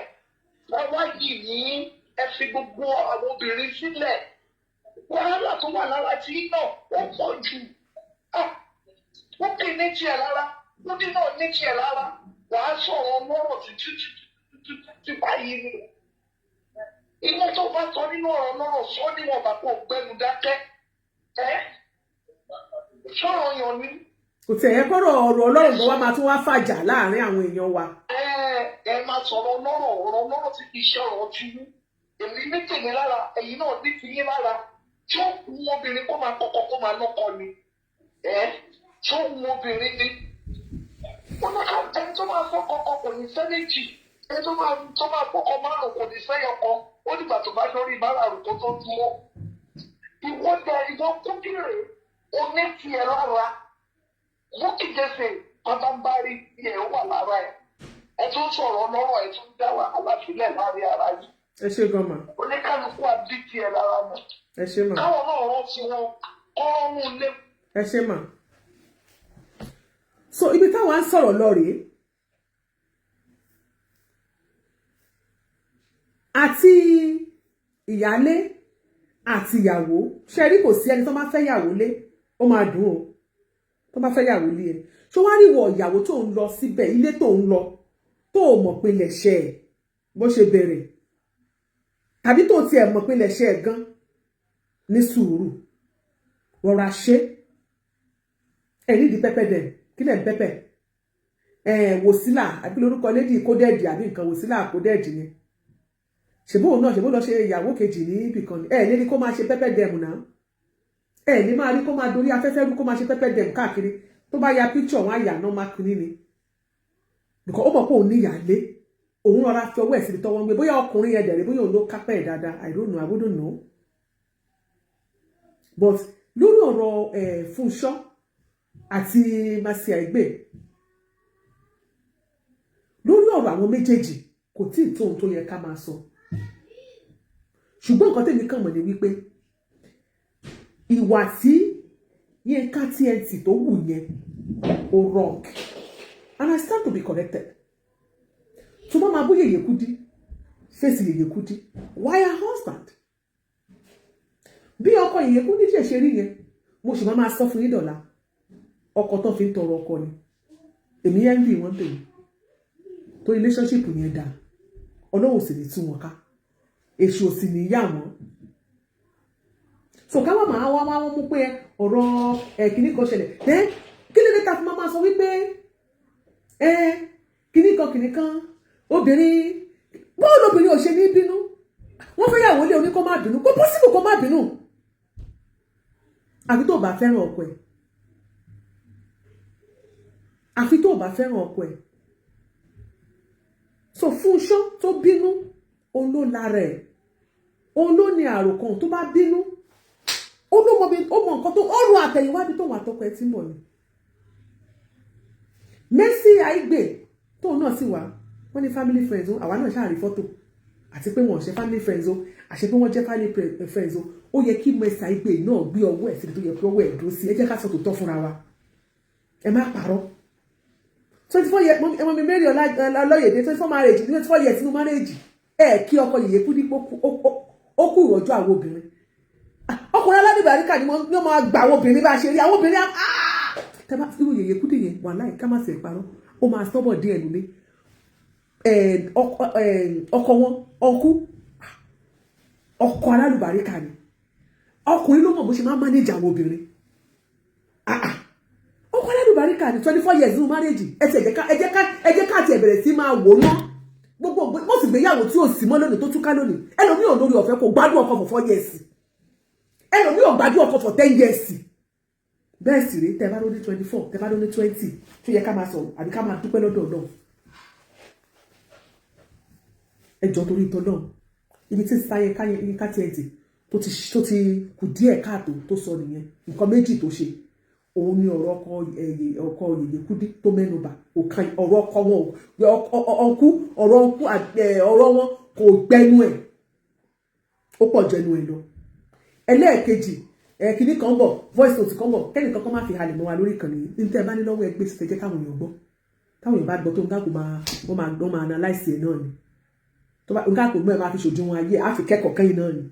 Wọ́n wá yìí ní ẹ fi gbogbo àwọn obìnrin sílẹ̀. Wàhálà tó wà lára tí náà ó pọ̀ jù. Bukky ní tiẹ̀ lára, Kudi náà ní tiẹ̀ lára. Wàá sọ̀rọ̀ lọ́rọ̀ títí báyìí ni. Inú tó bá sọ nínú ọ̀rọ̀ lọ́rọ̀ sọ níwọ̀n bá kó gbẹnu dákẹ́. Sọ̀rọ̀ yàn ni. Kò tẹ̀ ẹ́ kọ́rọ̀ ọ̀rọ̀ Ọlọ́run tó wá máa tún wá fàjà láàrin àwọn èèyàn wa. Ẹ máa sọ̀rọ̀ lọ́rọ̀ tí kì í ṣe ọ̀rọ̀ tí yín. Èmi ní tèmi lára, ẹ̀yin náà ní ti yín lára. Tí ó wù obìnrin kó máa kọ́kọ́ kó máa lọ́kọ ni. Tí ó wù obìnrin ni. Ẹni tó máa fọ́ kọ́kọ́ kò ní fẹ́ méjì. Ẹni tó máa fọ́kọ́ márùn-ún kò ní fẹ́ yọkọ. Ó dìgbà tó bá lórí márùn-ún tó tó dúró. Ìwọ Kudi rè o ní tiẹ̀ lára. Bukky jẹ́sẹ̀ pàtàkì tiẹ̀ wà lára ẹ̀. Ẹ tún sọ̀rọ̀ lọ́rọ̀ ẹ tún dá wàhálà sílẹ̀ láàrin ara yìí. Ẹ ṣé gan ma. Oníkálukú àbí tiẹ̀ lára mọ̀. Ẹ ṣé ma. Káwọn náà rántí wọn kọ́rọ́ mú lé. Ẹ ṣé ma. So ibi táwa ń sọ̀rọ̀ lọ rèé. Àti ìyálé àti ìyàwó ṣe rí kò sí ẹni tó máa fẹ́ yàwó lé ó máa dùn o tó máa fẹ́ yàwó lé ẹ ṣó wá rí wọ ìyàwó tó ń lọ síbẹ̀ ilé tó ń lọ tó mọ̀ pé lẹ̀ṣẹ̀ ẹ̀ bó ṣe bẹ̀rẹ̀ tàbí tó tiẹ̀ mọ̀ pé lẹ̀ṣẹ̀ ẹ̀ gan ní sùúrù rọra ṣe ẹ̀ nídìí pẹ́pẹ́ dẹ̀ kí lẹ̀ ń pẹ́pẹ́ wòsílà àbí lórúkọ lédi kódẹ́ẹ̀dì àbí nǹkan wòsílà kódẹ́ẹ̀dì ni ṣèbó náà ṣèbó lọ ṣe ìyàwó kejì ní ibìkan ni ẹ ní kó máa ṣe pẹ́pẹ́ dẹ̀mù náà ẹ ní máa rí kó máa dorí afẹ́fẹ́ rú kó máa ṣe pẹ́pẹ́ dẹ̀mù káàkiri tó bá ya píkṣọ̀ wọn àyà náà máa kiri ni nǹkan ó mọ̀ pé òun ní ìyáálé òun rọra fi ọwọ́ ẹ̀ síbi tọwọ́ ń gbé bóyá ọkùnrin yẹn dẹ̀rẹ̀ bóyá òun ló kápẹ́ ẹ̀ dáadáa I don't know I wouldn't know but lórí ọ̀rọ̀ Fúnṣọ́ àti Mercy Aigbe lórí ọ̀rọ̀ àwọn méjèèjì kò tí ì tó ohun tó yẹ ká máa sọ ṣùgbọ́n nǹkan tèmi kàn mọ̀ ní wípé ìwà tí Yinka Tnt tó wù yẹn ó wrong and I stand to be corrected tó bá máa bú Yeye Kudi fèsì Yeye Kudi why her husband bí ọkọ Yeye Kudi ṣe rí yẹn mo sì máa sọ fún yín dọ̀la ọkọ tó fi ń tọrọ ọkọ ni èmi yẹn ń bí wọn tèmi tó relationship yẹn dà Ọlọ́run sì ní tú wọn ká èṣù sì ní yà wọ́n so káwọn máa wá mú pé ọ̀rọ̀ kìíní kan ṣẹlẹ̀ kí ló dé ta fi máa sọ wípé kìíní kan obìnrin bọ́ọ̀lù obìnrin ò ṣe ní bínú wọ́n fẹ́ yàwó lé oní kó má bínú kó pọ́sibù kó má bínú àfi tó bá fẹ́ràn ọkọ ẹ̀ àfi tó bá fẹ́ràn ọkọ ẹ̀ so Fúnṣọ́ tó bínú òun ló lára ẹ̀ òun ló ní àròkàn tó bá bínú ó mọ nǹkan tó ọrùn àtẹ̀yìnwájú tó wà tọkọ ẹ tí mọ̀ ni Mercy Aigbe tóun náà sì wá wọ́n ní family friends o àwa náà ṣáà rí fọ́tò àti pé wọ́n ṣe family friends o àṣẹ pé wọ́n jẹ́ family friends o ó yẹ kí Mercy Aigbe náà gbé ọwọ́ ẹ̀ síbi tó yẹ kí ọwọ́ ẹ̀ dúró sí ẹ jẹ́ ká sọ tòótọ́ fúnra wa ẹ má parọ́ 24 years ẹmọ mi Mary Ọlọ́yẹ̀dé 24 marriage 24 years nínú marriage ẹ kí ọkọ Yèyé Kudi ó kú ìrọ̀jú àwọn obìnrin ọkùnrin aládìbàríkà ni wọ́n máa gbà àwọn obìnrin bá ṣe rí àwọn obìnrin tẹ́bá irú Yèyé Kudi yẹn wà láì ká má sì parọ́ ó máa sọ́bọ̀ díẹ̀ nílé ọkọ wọn ọkọ aládìbàríkà ni ọkùnrin ló mọ̀ bó ṣe máa manage àwọn obìnrin ọkọ aládìbàríkà ni 24 years nínú marriage ẹ jẹ́ ká tiẹ̀ bẹ̀rẹ̀ sí máa wò ná gbogbo wọ́n sì gbéyàwó tí ò sí mọ́ lónìí tó túká lónìí ẹlòmíì ò lórí ọ̀fẹ́ kò gbádùn ọkọ for 4 years ẹlòmíì ò gbádùn ọkọ for 10 years bẹ́ẹ̀ sì rí tẹ́ bá lóní 24 tẹ́ bá lóní 20 tó yẹ ká máa sọ àbí ká máa dúpẹ́ lọ́dọ̀ náà ẹjọ́ torí ìtọ́ náà ibi tí sáyẹ Yinka Tnt tó ti kù díẹ̀ káàtó tó sọ nìyẹn nǹkan méjì tó ṣe òun ni ọ̀rọ̀ ọkọ Yèyé Kudi tó mẹ́nubà ọ̀rọ̀ ọkọ wọn ọ̀rọ̀ wọn kò gbẹnu ẹ̀ ó pọ̀ jẹnu ẹ̀ lọ ẹlẹ́ẹ̀kejì kìíní kan bọ̀ voice note kan bọ̀ kẹ́ni kankan má fi halẹ̀ mọ́ wa lórí ìkànnì ní tẹ́ ẹ bá ní lọ́wọ́ ẹgbẹ́ sí tẹ́jẹ́ káwọn èèyàn gbọ́ táwọn èèyàn bá gbọ́ tó ń gáàkó wọ́n máa analyse ẹ̀ náà ni tó bá ń gáàkó mọ́ ẹ máa fi ṣojú wọn ayé á fi kẹ́kọ̀ọ́ kẹ́yìn náà ni.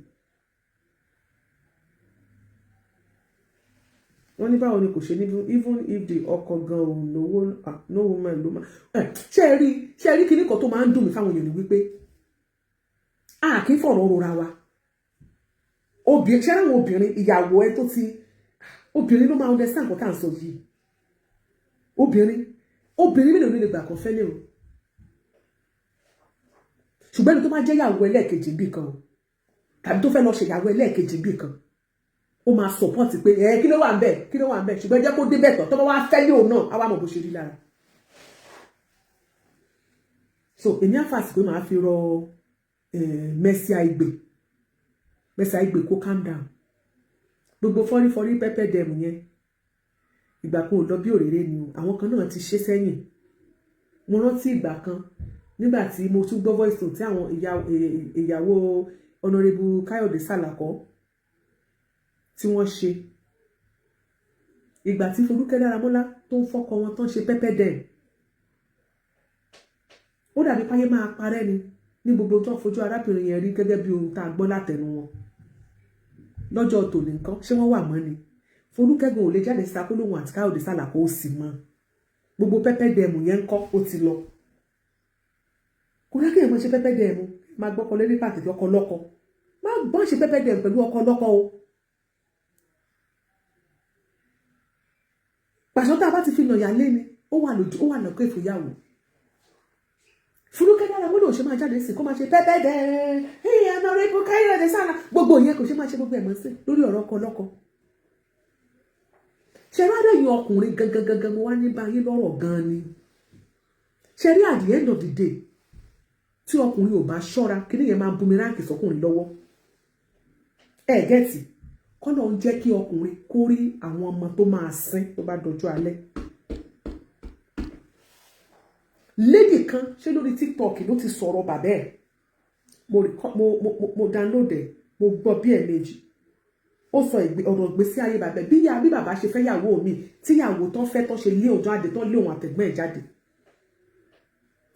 wọ́n ní báwo ni kò ṣe ní even if the ọkọ gan òun no woman ló máa ṣe é rí kíní kan tó máa ń dùn mí fáwọn èèyàn ní wípé a kì í fọ̀rọ̀ rora wa ṣé àwọn obìnrin ìyàwó ẹ tó ti obìnrin ló máa understand nǹkan tá à ń sọ yìí obìnrin mélòó ló lè gbà kan fẹ́lẹ́ o ṣùgbọ́n ẹni tó máa jẹ́ ìyàwó ẹlẹ́ẹ̀kejì bí kan tàbí tó fẹ́ lọ ṣe ìyàwó ẹlẹ́ẹ̀kejì bí kan ó máa support pé kí ló wà ń bẹ̀ ṣùgbọ́n jẹ́ kó dé bẹ̀ tán tó bá wá fẹ́ yóò náà á wá mọ̀ bó ṣe rí lára so èmi àfàsì pé màá fi rọ Mercy Aigbe kó calm down gbogbo fọ́rífọ́rí pẹ́pẹ́ dẹ̀mù yẹn ìgbà kan ò lọ bí òréré ni o àwọn kan náà ti ṣe sẹ́yìn mo rántí ìgbà kan nígbà tí mo tún gbọ́ voice note tí àwọn ìyàwó Honorable Káyọ̀dé Sàlàkọ́ tí wọ́n ṣe ìgbà tí Folúkẹ́ Dáramọ́lá tó ń fọ́kọ wọn tó ń ṣe pẹ́pẹ́ dẹ̀m ó dàbí páyé máa parẹ́ ni ní gbogbo tó ń fojú arábìnrin yẹn rí gẹ́gẹ́ bí ohun tá a gbọ́ látẹnu wọn lọ́jọ́ tòní nǹkan ṣé wọ́n wà mọ́ ni Folúkẹ́ gan ò lè jáde sáko lóhun àti Káyọ̀dé Sàlàkọ́ ó sì mọ́ gbogbo pẹ́pẹ́ dẹ̀mù yẹn ń kọ́ ó ti lọ kò rẹ́ kéèyàn máa ṣe pẹ́pẹ́ dẹ̀mù máa gbọ́kọ lé ní pàtàkì ọkọ lọ́kọ máa gbọ́n ṣe pẹ́pẹ́ dẹ̀mù pẹ̀lú ọkọ lọ́kọ o pàṣọ tá a bá ti fi nàyà lé ni ó wà lọ́kọ́ ìfòyàwó Folúkẹ́ Dáramọ́lá ò ṣe máa jáde sí kó máa ṣe pẹ́pẹ́ dẹ̀mù Honorable Káyọ̀dé Sàlàkọ́ gbogbo yẹn kò ṣe máa ṣe gbogbo ẹ̀mọ́ sí lórí ọ̀rọ̀ ọkọ lọ́kọ ṣe rí àdéhùn ọkùnrin gangan mo wá ní báyìí lọ́rọ̀ gan ni ṣe rí at the end of the day tí ọkùnrin ò bá ṣọ́ra kí nìyẹn máa bumiráǹkì sọkùnrin lọ́wọ́ gẹ́ẹ̀tì kọ́nà ń jẹ́ kí ọkùnrin kó rí àwọn ọmọ tó máa sín tó bá dọjọ́ alẹ́ lady kan ṣé lórí TikTok ló ti sọ̀rọ̀ bàbá ẹ̀ mo download ẹ̀ mo gbọ́ bí ẹ̀ẹ̀mejì ó sọ ọ̀rọ̀ ìgbésí ayé bàbá bí bàbá ṣe fẹ́ yàwó mi tíyàwó tó fẹ́ tó ṣe lé òun jáde tó lé òun àtẹ̀gbọ́n ẹ̀ jáde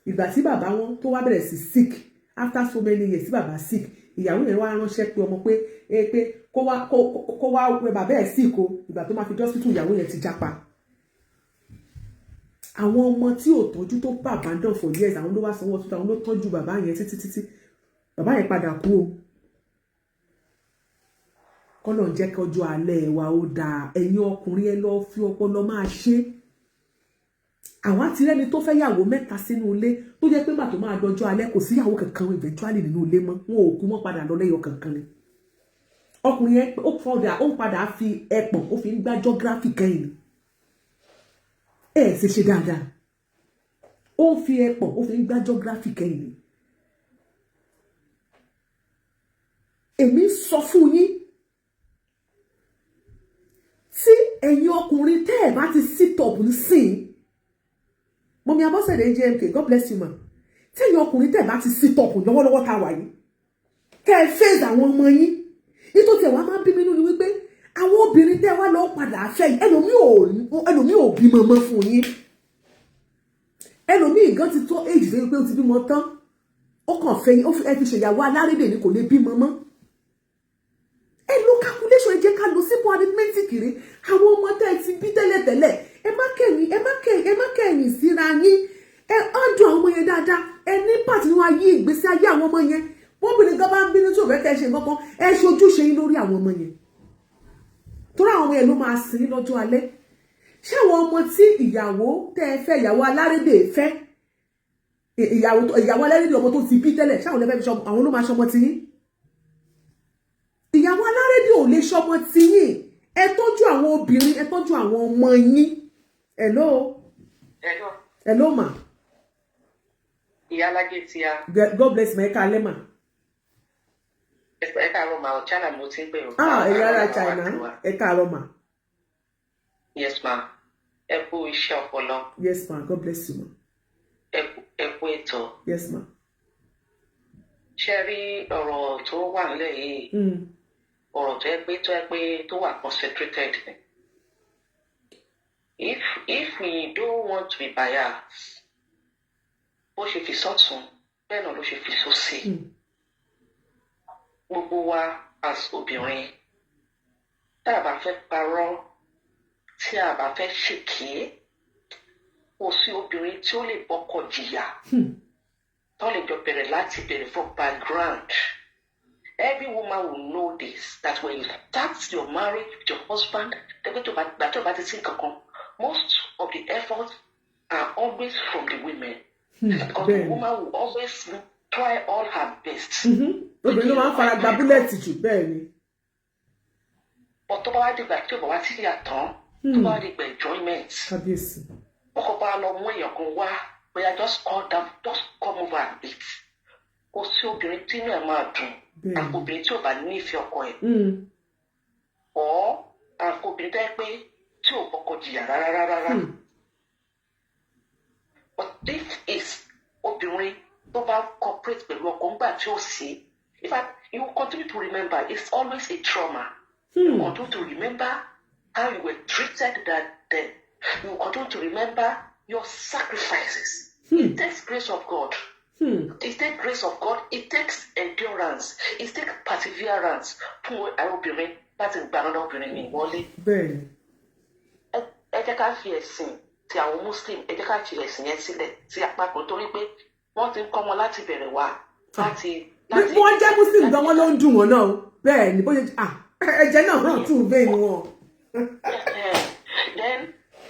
ìgbà tí bàbá wọn tó wá bẹ̀rẹ̀ sí sick after so many years tí bàbá sick ìyàwó yẹn wá ránṣẹ́ pé ọmọ pé kó wá wẹ bàbá ẹ̀ sick o ìgbà tó máa fi hospital ìyàwó yẹn ti jápa àwọn ọmọ tí ò tọ́jú tó bá abandon for years àwọn ló wá sanwó hospital àwọn ló tọ́jú bàbá yẹn títí bàbá yẹn padà kú o kọ́lọ̀ ń jẹ́ kí ọjọ́ alẹ́ wa ó dáa ẹ̀yin ọkùnrin ẹ lọ fi ọpọlọ máa ṣe àwa ti rẹ́ni tó fẹ́ yàwó mẹ́ta sínú ilé tó jẹ́ pé gbà tó máa dọjọ́ alẹ́ kò sí yàwó kankan eventually nínú ilé mọ́ wọn ò kú wọn padà lọ lẹ́yọ kankan ni ọkùnrin yẹn ó padà fi ẹpọ̀n ó fi ń gbá geography kẹ́yìn ẹ̀ ṣe dáadáa ó ń fi ẹpọ̀n ó fi ń gbá geography kẹ́yìn ni. Èmi sọ fún yín tí ẹ̀yin ọkùnrin tẹ́ ẹ̀ bá ti sit up nísìn mọ́mí Abọ́sẹ̀dé JMK God bless you ma tí ẹ̀yin ọkùnrin tẹ́ ẹ̀ bá ti sit up lọ́wọ́lọ́wọ́ tá a wà yìí kẹ́ ẹ face àwọn ọmọ yín nítorí ẹ̀ wá máa ń bí mi nínú ni wípé àwọn obìnrin tẹ́ ẹ wá lọ́ọ́ padà fẹ́ yìí ẹlòmíì ò bímọ mọ́ fún yín ẹlòmíì gan ti tó age lẹ́yìn pé ó ti bímọ tán ó kàn fẹ́ yín ẹ fi ṣèyàwó alárédè ni kò lè bímọ mọ́ ẹ lo calculation ẹ jẹ́ ká lo simple arithmetic rẹ̀ àwọn ọmọ tẹ́ ẹ ti bí tẹ́lẹ̀tẹ́lẹ̀ ẹ má kẹ́yìn síra yín ẹ ọdún àwọn ọmọ yẹn dáadáa ẹ ní pàtí nínú ayé ìgbésí ayé àwọn ọmọ yẹn bóbìnrin gan bá ń bínú tí ò fẹ́ kẹ́ ṣe nǹkan ẹ ṣojúṣe yín lórí àwọn ọmọ yẹn torí àwọn ọmọ yẹn ló máa sìn ní lọ́jọ́ alẹ́ ṣé àwọn ọmọ tí ìyàwó tẹ́ ẹ fẹ́ ìyàwó alárédè fẹ́ ìyàwó alárédè ọmọ tó ti bí tẹ́lẹ̀ ṣé àwọn ló máa ṣọmọ ti yín ìyàwó alárédè ò lè ṣọmọ ti yín ẹ tọ́jú àwọn obìnrin ẹ tọ́jú àwọn ọmọ yín hello ma. Ìyá alájẹ ti a. God bless me ẹ káalẹ́ ma. Ẹ káàárọ̀ ma China mo ti ń pè ọ́. ẹ̀yà ara China ẹ káàárọ̀ ma. Yes ma ẹ kú iṣẹ́ ọpọlọ. Yes ma God bless you ma. Ẹ kú ètò. Yes ma. Ṣé rí ọ̀rọ̀ tó wà nílẹ̀ yìí ọ̀rọ̀ tó yẹ pé tó wà concentrated ni. If we don't want to be biased bó ṣe fi sọ́tún bẹ́ẹ̀ náà ló ṣe fi sósì. Gbogbo wa as obìnrin tá a bá fẹ́ parọ́ tí a bá fẹ́ ṣèké kò sí obìnrin tí ó lè bọ́kọ jìyà tó lè jọ bẹ̀rẹ̀ láti bẹ̀rẹ̀ from background. Every woman will know this that when you start your marriage with your husband tẹ́gbẹ́ tó bá ti sí kankan most of the efforts are always from the women. Because the woman will always try all her best. Obìnrin ló máa ń fara gba búlẹ̀tì jù bẹ́ẹ̀ ni. But tó bá wá dìgbà tí ó bá wá sí ìyàtọ̀ tó bá wá dìgbà enjoyment. Kábíyèsí. Wọ́n kọ́ bá lọ mú èèyàn kan wá bóyá just come over and eat. Kò sí obìnrin tí inú ẹ̀ máa dùn àpò obìnrin tí ò bá nífẹ̀ẹ́ ọkọ ẹ̀. Ọ̀ àpò obìnrin tó yẹ pé tí ò bọ́kọ jìyà rárá. But this is obìnrin tó bá cooperate pẹ̀lú ọkọ ńgbà tí ó sí. In fact, you will continue to remember it's always a trauma. You continue to remember how you were treated that day. You will continue to remember your sacrifices. It takes grace of God. It takes grace of God. It takes endurance. It takes perseverance fún obìnrin láti gba ọ̀nà obìnrin mi wọlé. Bẹ́ẹ̀ni. Ẹ jẹ́ ká fi ẹ̀sìn ti àwọn Muslim ẹ jẹ́ ká fi ẹ̀sìn yẹn sílẹ̀ sí apá kan torí pé wọ́n ti ń kọ́ wọn láti bẹ̀rẹ̀ wá láti. Bí wọ́n jẹ́ Muslim gan wọ́n ló ń dùn wọn náà bẹ́ẹ̀ ni bóyá ẹ̀jẹ̀ náà hàn tún bẹ́ẹ̀ ni wọn.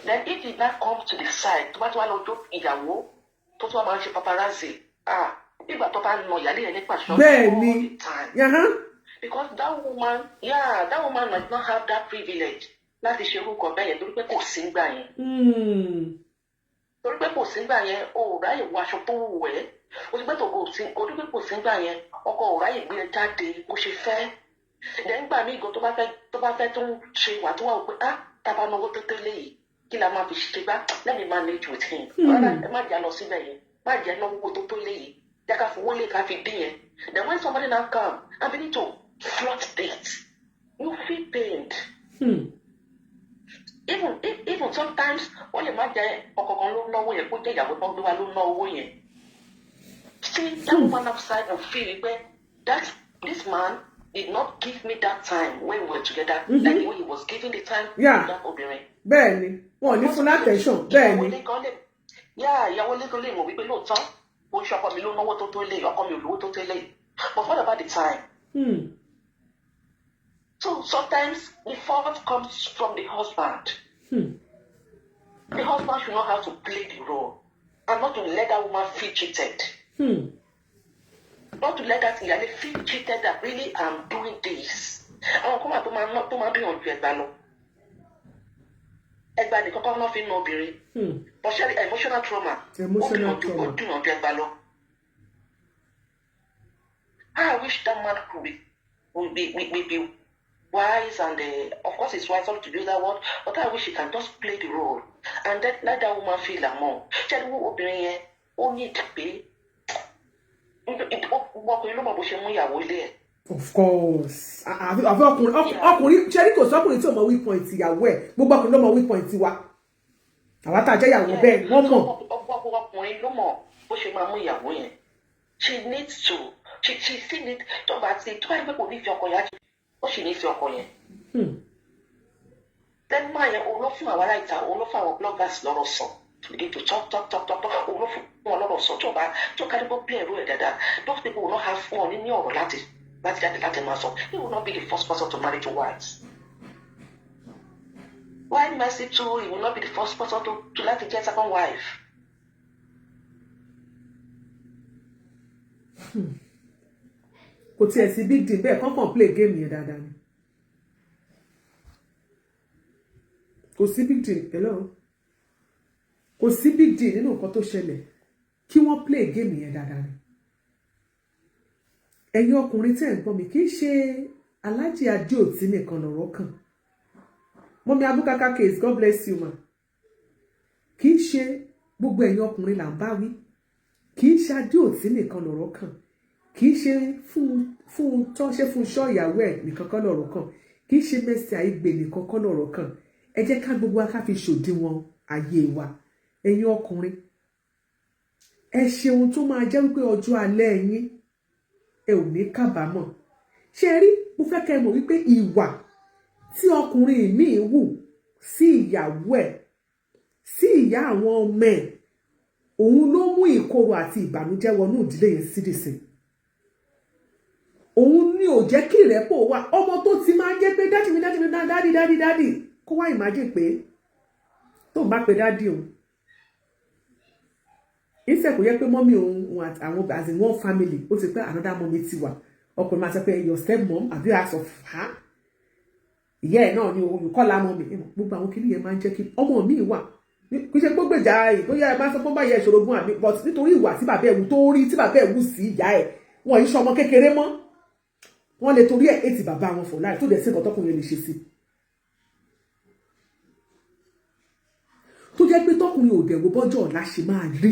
Then if it now comes to the side tó bá tó wá lọ́jọ́ ìyàwó tó tó wá máa ń ṣe paparazzi nígbà tó bá ń nà ìyálé rẹ̀ nípa ṣọ́ọ̀ṣì bẹ́ẹ̀ ni because that woman might not have that privilege láti ṣe orúkọ bẹ́ẹ̀ yẹn torí pé kò sí gbà yẹn. Torí pé kò sí gbà yẹn o ò ráyè wọ aṣọ tó wù ẹ́ o ti pé torí pé kò sí gbà yẹn ọkọ ò ráyè gbé ẹ jáde bó ṣe fẹ́. Nígbà míì gan tó bá fẹ́ tó ń ṣe wà tó wà wò pé tábà náwó tó tẹ́lẹ̀ yìí kí la máa fi ṣe gbá let me manage with him. Rárá ẹ má jà lọ síbẹ̀ yẹn má jẹ́ náwó tó tó lé yìí jẹ́ ká fowó lè ká fi dín yẹn. Then when somebody now come and begin to flirt date you feel pained. Even sometimes wọ́n lè má jẹ́ ọkọ kan ló náwó yẹn kó jẹ́ ìyàwó tó ń gbé wa ló ná owó yẹn. See that woman outside and feel that this man did not give me that time when we were together like the way he was giving the time to that obìnrin. Bẹ́ẹ̀ni wọn ò ní fún attention bẹ́ẹ̀ni. Ìyàwó lẹ́kọ̀ọ́ lè mọ̀ wípé lóòótọ́ ó ń ṣe ọkọ mi ló náwó tó tó lé ọkọ mi ò lówó tó tó lé but what about the time? So sometimes the fault comes from the husband. The husband should know how to play the role and not to let that woman feel cheated. Not to let that ìyálé feel cheated that really I'm doing this. Àwọn kan wà tó máa bí ọ̀dù ẹ̀gbá lọ. ẹgbàá nìkan kọ́ ló fi ń na obìnrin but ṣe emotional trauma ó dùn ọdún ẹgbàá lọ. I wish that man would be wise and of course it's wise to do that one, but I wish he can just play the role and then let that woman feel among. Ṣé ẹni wo obìnrin yẹn ó ní ìdìpé ọkùnrin ló mọ̀ bó ṣe mú ìyàwó ilé ẹ̀. Of course. Àfi ọkùnrin ṣe ní kò sọ́kùnrin tí ò mọ weak point ìyàwó ẹ̀ gbogbo ọkùnrin ló mọ weak point wa. Àwa tá a jẹ́ ìyàwó bẹ́ẹ̀ wọ́n mọ̀. Ọkùnrin ló mọ̀ bó ṣe máa mú ìyàwó yẹn. She needs to she still need tó bá ti tó bá yẹ pé kò ní fi ọkọ yẹn ó sì ní fi ọkọ yẹn. Then máa yẹn òun ló fún àwọn aláìta òun ló fún àwọn bloggers lọ́rọ̀ sọ. Begin to talk òun ló fún wọn lọ́rọ̀ sọ tó kárí bó bí ẹ̀rú ẹ̀ dáadáa. Those people will not have fún ọ ní ọ̀rọ̀ láti máa sọ. He will not be the first person to marry two wives. Why Mercy too? He will not be the first person to like to get a second wife. Kò tiẹ̀ sí big deal bẹ́ẹ̀ kọ́kàn play game yẹn dáadáa ni. Kò sí big deal hello. Kò sí big deal nínú nǹkan tó ṣẹlẹ̀ kí wọ́n play game yẹn dáadáa ni. Ẹ̀yin ọkùnrin tẹ́ ń gbọ́ mi kì í ṣe Alhaji Adeoti nìkan lọ̀rọ̀ kàn. Mọ́mí Abúkáká case God bless you ma. Kì í ṣe gbogbo ẹ̀yin ọkùnrin là ń bá wí. Kì í ṣe Adeoti nìkan lọ̀rọ̀ kàn. Kì í ṣe fún tó ṣe fún ṣọ́ ìyàwó ẹ̀ nìkan kọ́ lọ̀rọ̀ kàn. Kì í ṣe Mercy Aigbe nìkan kọ́ lọ̀rọ̀ kàn. Ẹ jẹ́ ká gbogbo wa ká fi ṣòdiwọ̀n ayé wa. Ẹ̀yin ọkùnrin ẹ ṣe ohun tó máa jẹ́ wípé ọjọ́ alẹ́ yín ẹ ò ní kábàámọ̀. Ṣé rí mo fẹ́ kẹ́ mọ̀ wípé ìwà tí ọkùnrin míì wù sí ìyàwó ẹ̀ sí ìyá àwọn ọmọ ẹ̀ òun ló mú ìkorò àti ìbànújẹ́ wọnú ìdílé yẹn sídìsí. Òun ni ò jẹ́ kí ìrẹ́pọ̀ wà ọmọ tó ti máa ń jẹ́ pé dádì kó wá imagine pé tó ń bá pe dádì òun ìṣe kò yẹ pé mọ́mí òun àti àwọn as in one family ó ti pé another mommy ti wà ọkùnrin máa sọ pé your step mom àbí ask of her ìyá ẹ̀ náà ni olùkọ́lá mọ́mí gbogbo àwọn kìnìyàn máa ń jẹ́ kí ọmọ mi wà kí ṣe gbogbo ìjà ìbóyá ẹ bá sọ pé bá yẹ ìṣòro gun àmì but nítorí ìwà tí bàbá ẹ̀wù tó rí tí bàbá ẹ̀wù sí ìyá ẹ̀ wọ́n yìí ṣọmọ kékeré mọ́ wọ́n lè torí ẹ̀ ètì bàbá wọn for life tó dẹ̀ sí nǹkan tọkùnrin lè ṣe sí. tó jẹ́ pé tọkùnrin ò dẹ̀wò bọ́jọ́ ọ̀la ṣe máa rí.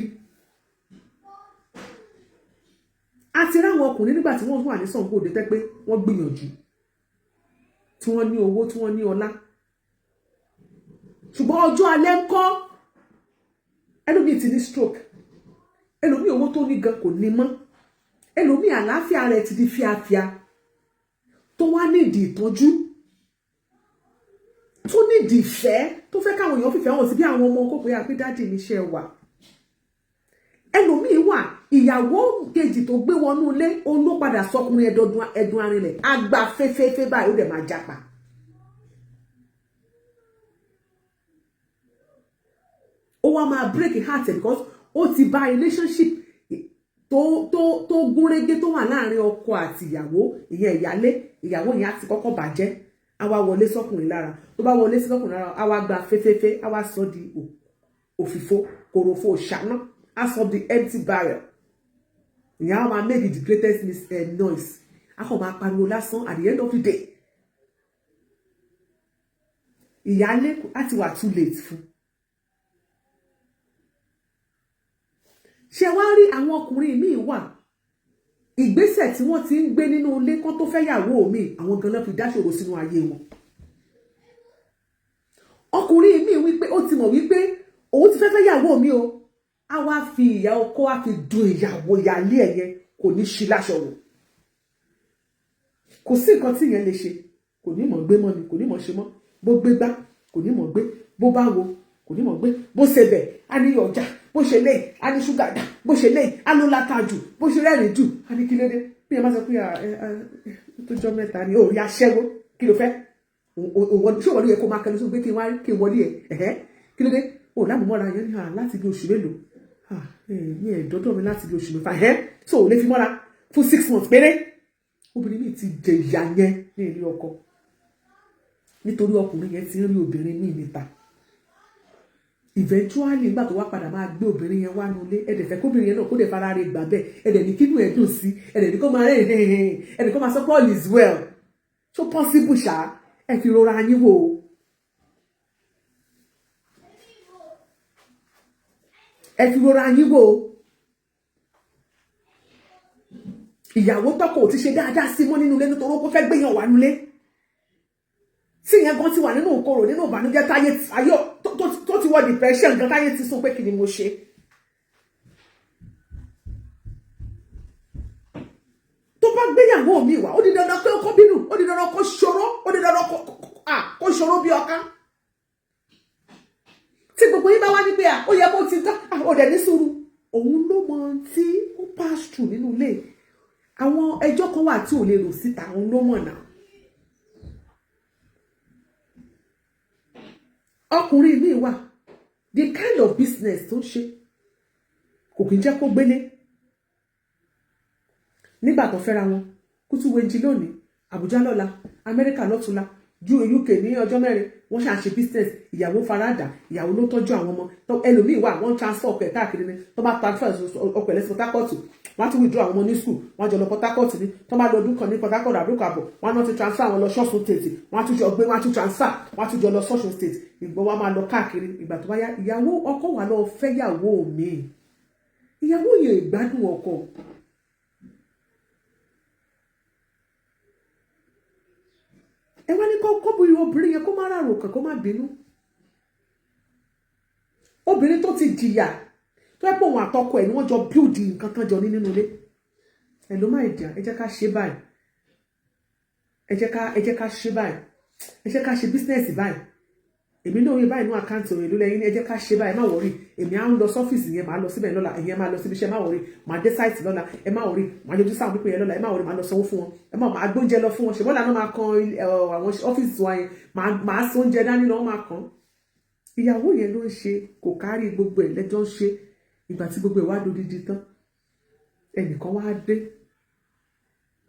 àti ráwọn ọkùnrin nígbà tí wọ́n wà ní Ṣàngó Òde tẹ́ pé wọ́n gbìyànjú tí wọ́n ní owó tí wọ́n ní ọlá ṣùgbọ́n ọjọ́ alẹ́ ń kọ́ ẹlòmíì ti ní stroke ẹlòmíì owó tó ní gan kò ní mọ́ ẹlòmíì àlàáfíà rẹ̀ ti di fíafíà tó wá nídìí ìtọ́jú tó nídìí ìfẹ́ tó fẹ́ káwọn èèyàn fìfẹ́ hàn sí bí àwọn ọmọ kó pé àpé dáàdì níṣẹ́ wà ẹlòmíì wà ìyàwó kejì tó gbé wọnú ilé òun ló padà sọkùnrin ẹdun arinlẹ̀ àgbà fẹ́fẹ́fẹ́ báyìí ó dẹ̀ máa japa. Ó wá máa break heart because ó ti bá relationship tó gúnrégé tó wà láàrin ọkọ àti ìyàwó ìyẹn ìyàwó yẹn á ti kọ́kọ́ bàjẹ́ á wá wọlé sọ́kùnrin lára tó bá wọlé sọ́kùnrin lára á wá gba fẹ́fẹ́fẹ́ á wá sọ di òfìfo kòròfo ṣáná á sọ di empty barrel ìyá á máa make the greatest noise á kàn máa pariwo lásán at the end of the day ìyálé á ti wà too late fún. Ṣé wá rí àwọn ọkùnrin míì wà ìgbésẹ̀ tí wọ́n ti ń gbé nínú ilé kan tó fẹ́ yàwó mi àwọn ganan fi dáṣòro sínú ayé wọn. Ọkùnrin míì wípé ó ti mọ̀ wípé òun ti fẹ́ yàwó mi o á wá fi ìyá ọkọ á fi dun ìyàwó ìyálé ẹ̀ yẹn kò ní ṣí láṣọ wò. Kò sí nǹkan tí ìyẹn lè ṣe kò ní mọ̀ gbé mọ́ ni kò ní mọ̀ ṣe mọ́ bó gbé gbá kò ní mọ̀ gbé bó bá wo kò ní mọ̀ gbé bó ṣe bẹ̀ á ní ọjà bó ṣe lẹ́yìn á ní ṣúgà dà bó ṣe lẹ́yìn á ló láta jù bó ṣe rẹ́rìn jù á ní kí ló dé bí ẹ má sọ pé tó jọ mẹ́ta ni òòrí aṣẹ́wó kí ló fẹ́ ṣé wọ́n yẹ kó máa kẹnu sóun pé kí n wọlé ẹ̀ kí ló dé ò lámùmọ́ra yẹn ní láti bí oṣù mélòó ní ẹ̀dọ́dọ̀ mi láti bí oṣù mẹ́fà tó ò lè fi mọ́ra fún 6 months péré obìnrin mi ti jẹ ìyà yẹn ní ilé ọkọ nítorí ọkùnrin yẹn ti ń rí obìnrin míì níta eventually nígbà tó wá padà máa gbé obìnrin yẹn wá nulẹ̀ ẹ dẹ̀ fẹ́ kóbìnrin yẹn náà kó dẹ̀ fara rẹ̀ gbà bẹ́ẹ̀ ẹ dẹ̀ ní kínú ẹ̀ dùn sí ẹ dẹ̀ ní kó máa rẹ̀ ẹ ní kó máa sọ pé all is well so possible ṣá ẹ fi rora yín wò ó. ẹ fi rora yín wò ó. ìyàwó tọkọ ò ti ṣe dáadáa sí mọ́ nínú ilé nítorí ó fẹ́ gbéyàn wá nulẹ̀ tí ìyẹn gan ti wà nínú òkòrò nínú ìbànújẹ́ táyé ayọ̀ tó ti wọ depression gan táyé ti sún pé kí ni mo ṣe. tó bá gbéyàwó mi wá ó di dandan pé ó kó bínú ó di dandan kó ṣòro ó di dandan kó ṣòro bí ọká. tí gbogbo yín bá wá ní pé ó yẹ kó ti tán ó dẹ̀ ní sùúrù òun ló mọ tí ó pass through nínú ilé àwọn ẹjọ́ kan wà tí ò lè rò síta òun ló mọ̀ náà. ọkùnrin mi wà the kind of business tó ń ṣe kò kí ń jẹ́ kó gbélé nígbà tó fẹ́ra wọn kútú wenji lónìí Àbújá lọ́la Amẹ́ríkà lọ́túnla UK ní ọjọ́ mẹ́rin wọ́n ṣàṣe business ìyàwó faradà ìyàwó ló tọ́jú àwọn ọmọ ẹlòmíì wà wọ́n transfer ọkọ̀ ẹ̀ káàkiri ni tó bá transfer ọkọ̀ ẹ̀ lẹ́sìn Port Harcourt wọ́n á tún withdraw àwọn ọmọ ní school wọ́n á jọ lọ Port Harcourt ní tó bá lọ ọdún kan ní Port Harcourt àbúkọ àbọ̀ wọ́n á náà ti transfer àwọn lọ Ọ̀ṣun state wọ́n á tún jọ gbé wọ́n á tún transfer wọ́n á tún jọ lọ Ọ̀ṣun state ìgbọ́ wa máa lọ káàkiri ìgbà tó bá yá ìyàwó ọkọ wà lọ fẹ́ yàwó mi ìyàwó yẹn ìgbádùn ọkọ. ẹ wá ní kọ́bùrì obìnrin yẹn kó má rárò kàn kó má bínú obìnrin tó ti jìyà tó yẹ pé òun àtọkọ ẹ̀ ni wọ́n jọ build nǹkan kan jọ nínú ilé ẹ ló má ìjà ẹ jẹ́ ká ṣe báyìí ẹ jẹ́ ká ṣe báyìí ẹ jẹ́ ká ṣe business báyìí èmi náà yẹ báyìí ní àkáǹtì òun ìlú lẹ́yìn ẹ jẹ́ ká ṣe báyìí má wọrí èmi á ń lọ sọ́fíìsì yẹn máa lọ síbẹ̀ lọ́la ẹ̀yin máa lọ síbi iṣẹ́ má wọrí máa dé sáìtì lọ́la ẹ má wọrí máa yọjú sáwọn pípẹ́ yẹn lọ́la ẹ má wọrí máa lọ sanwó fún wọn ẹ má máa gbóúnjẹ lọ fún wọn ṣùgbọ́n lànà máa kan àwọn ọ́fíìsì wa yẹn máa sọ oúnjẹ dání lọ́wọ́ máa kàn ìyàwó yẹn ló ń ṣe kò kárí gbogbo ẹ̀ lẹ́jọ́ ń ṣe ìgbà tí gbogbo ẹ̀ wá dodidi tán ẹnìkan wá dé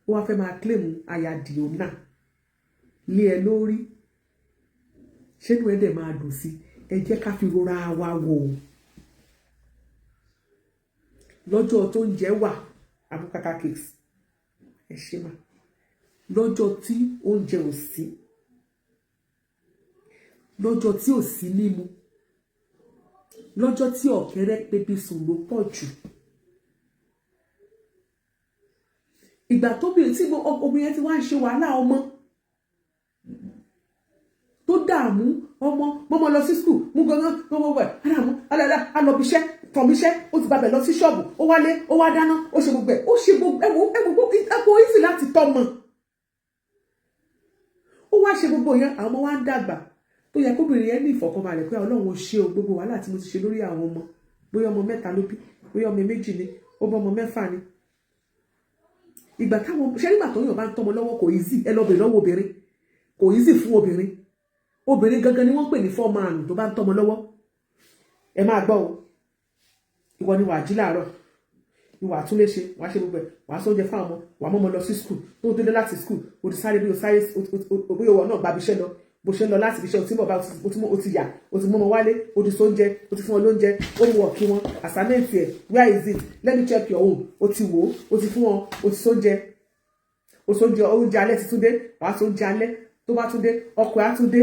ó wá fẹ́ máa claim ayadìónà lé ẹ lórí ṣé inú ẹ dẹ̀ máa dùn sí ẹ jẹ́ ká fi rora wa wò ó lọ́jọ́ tó ń jẹ́ wà abúkátà cakes ẹ ṣe mà lọ́jọ́ tí oúnjẹ ò sí lọ́jọ́ tí ò sí mímu lọ́jọ́ tí ọ̀kẹ́rẹ́ pebi sùn ló pọ̀ jù ìgbà tóbìnrin tí obìnrin yẹn ti wá ń ṣe wàhálà ọmọ tó dààmú ọmọ mọ́mọ́ lọ sí skul mú gangan gbogbo ẹ̀ aláàmú aláàlá alọ́bíṣẹ́ tọ̀míṣẹ́ ó ti bàbẹ̀ lọ sí ṣọ́ọ̀bù ó wálé ó wá dáná ó ṣe gbogbo ẹ̀ ó ṣe gbogbo ẹ̀wọ̀ easy láti tọ́mọ ó wá ṣe gbogbo yẹn àwọn ọmọ wa ń dàgbà tó yẹ kóbìnrin yẹn ní ìfọ̀kànbalẹ̀ pé Ọlọ́run ó ṣe o gbogbo wàhálà tí mo ti ṣe lórí àwọn ọmọ bóyá ọmọ 3 ló bí bóyá ọmọ 2 ni ó bọ́ ọmọ 6 ni ìgbà táwọn ṣe nígbà tó yàn bá ń tọ́mọ lọ́wọ́ kò easy ẹ lọ bèrè lọ́wọ́ obìnrin kò easy fún obìnrin gangan ni wọ́n pè ní foreman tó bá ń tọ́mọ lọ́wọ́ ẹ máa gbọ́ o ìwọ ni wàá jí láàárọ̀ ni wàá tún lè ṣe wàá ṣe gbogbo ẹ̀ wàá sóúnjẹ fáwọn ọmọ wàá mọ́mọ lọ sí skul tó dé láti skul o ti sáré bí o sáré òbí ìwọ náà gbabi iṣẹ́ lọ bó ṣe ń lọ láti iṣẹ́ o ti mọ̀ bá o ti yà o ti mọ́mọ wálé o ti sóúnjẹ o ti fún wọn lóúnjẹ ó mú wọ̀ kí wọn assignment ẹ̀ where is it let me check your own o ti wò ó o ti fún wọn o ti sóúnjẹ oúnjẹ alẹ́ ti tún dé wàá sóúnjẹ alẹ́ tó bá tún dé ọkọ̀ á tún dé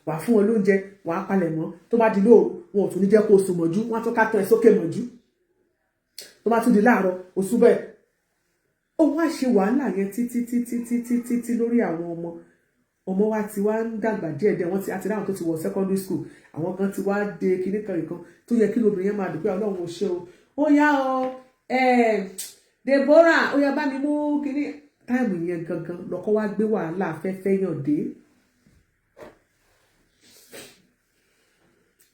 wàá fún wọn lóúnjẹ wàá palẹ̀ mọ́ tó bá di lóòrù wọn ò tún ní jẹ́ kó o sùn mọ́jú wọn á tún ká tán ẹ sókè mọ́jú tó bá tún di láàárọ̀ oṣù bẹ́ẹ̀ ó wá ṣe wàhálà yẹn títí lórí àwọn ọmọ wa ti wá ń dàgbà díẹ̀díẹ̀ wọ́n ti àti láwọn tó ti wọ secondary school àwọn kan ti wá dé kinní kan nìkan tó yẹ kí lóbìnrin yẹn máa dùn pé Ọlọ́run ò ṣe o ó yá ọ Deborah ó yá bá mi mú kinní táìmù yẹn gangan lọ́kọ́ wá gbé wàhálà afẹ́fẹ́ yàn dé.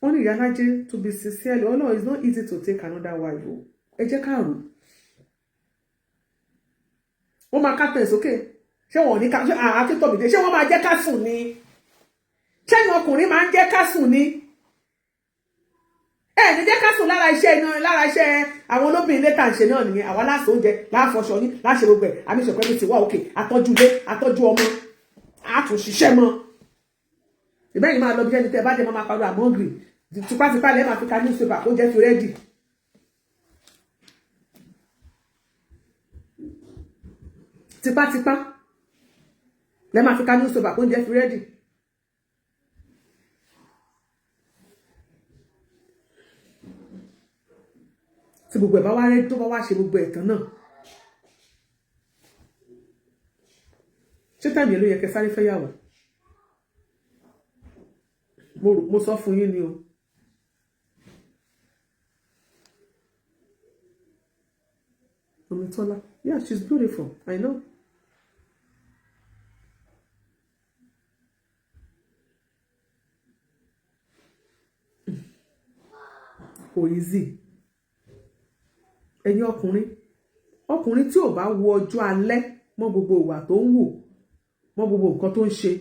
Wọ́n ní ìyálájé to be sincere oh no it's not easy to take another wife o ẹ jẹ́ ká rò wọ́n máa ká tẹ̀ sókè ṣé wọ́n ní ká ṣe akíntọ́bìdé ṣé wọ́n máa jẹ́ ká sùn ni ṣé ìwọ̀n ọkùnrin máa ń jẹ́ ká sùn ni ní jẹ́ ká sùn lára iṣẹ́ àwọn olóbìnrin lẹ́tà ń ṣe náà nìyẹn àwa láṣọ oúnjẹ láàfọṣọ ní láṣẹ gbogbo ẹ̀ àmì ìṣọ̀pẹ́ mi ti wá òkè àtọ́jú ilé àtọ́jú ọmọ àtúnṣiṣẹ́ mọ́ ìbẹ́yìn máa lọ bí ẹni tẹ́ bá jẹ́ máa pariwo àmọ́ hungry tipátipá lẹ́ẹ̀ máa fi ka newspaper kó jẹ́ fi rẹ́dì. tipátipá lẹ́ẹ̀ máa fi ka newspaper kó jẹ́ fi rẹ́dì. tí gbogbo ẹ̀ bá wá rẹ́dì tó bá wá ṣe gbogbo ẹ̀tàn náà ṣé tàbí ló yẹ kẹ́ sáré fẹ́yàwó mo sọ fún yín ni o. Omitola, yeah, she's beautiful, I know. Kò easy. Ẹ̀yin ọkùnrin tí ò bá wo ọjọ́ alẹ́ mọ́ gbogbo ìwà tó ń wù mọ́ gbogbo nǹkan tó ń ṣe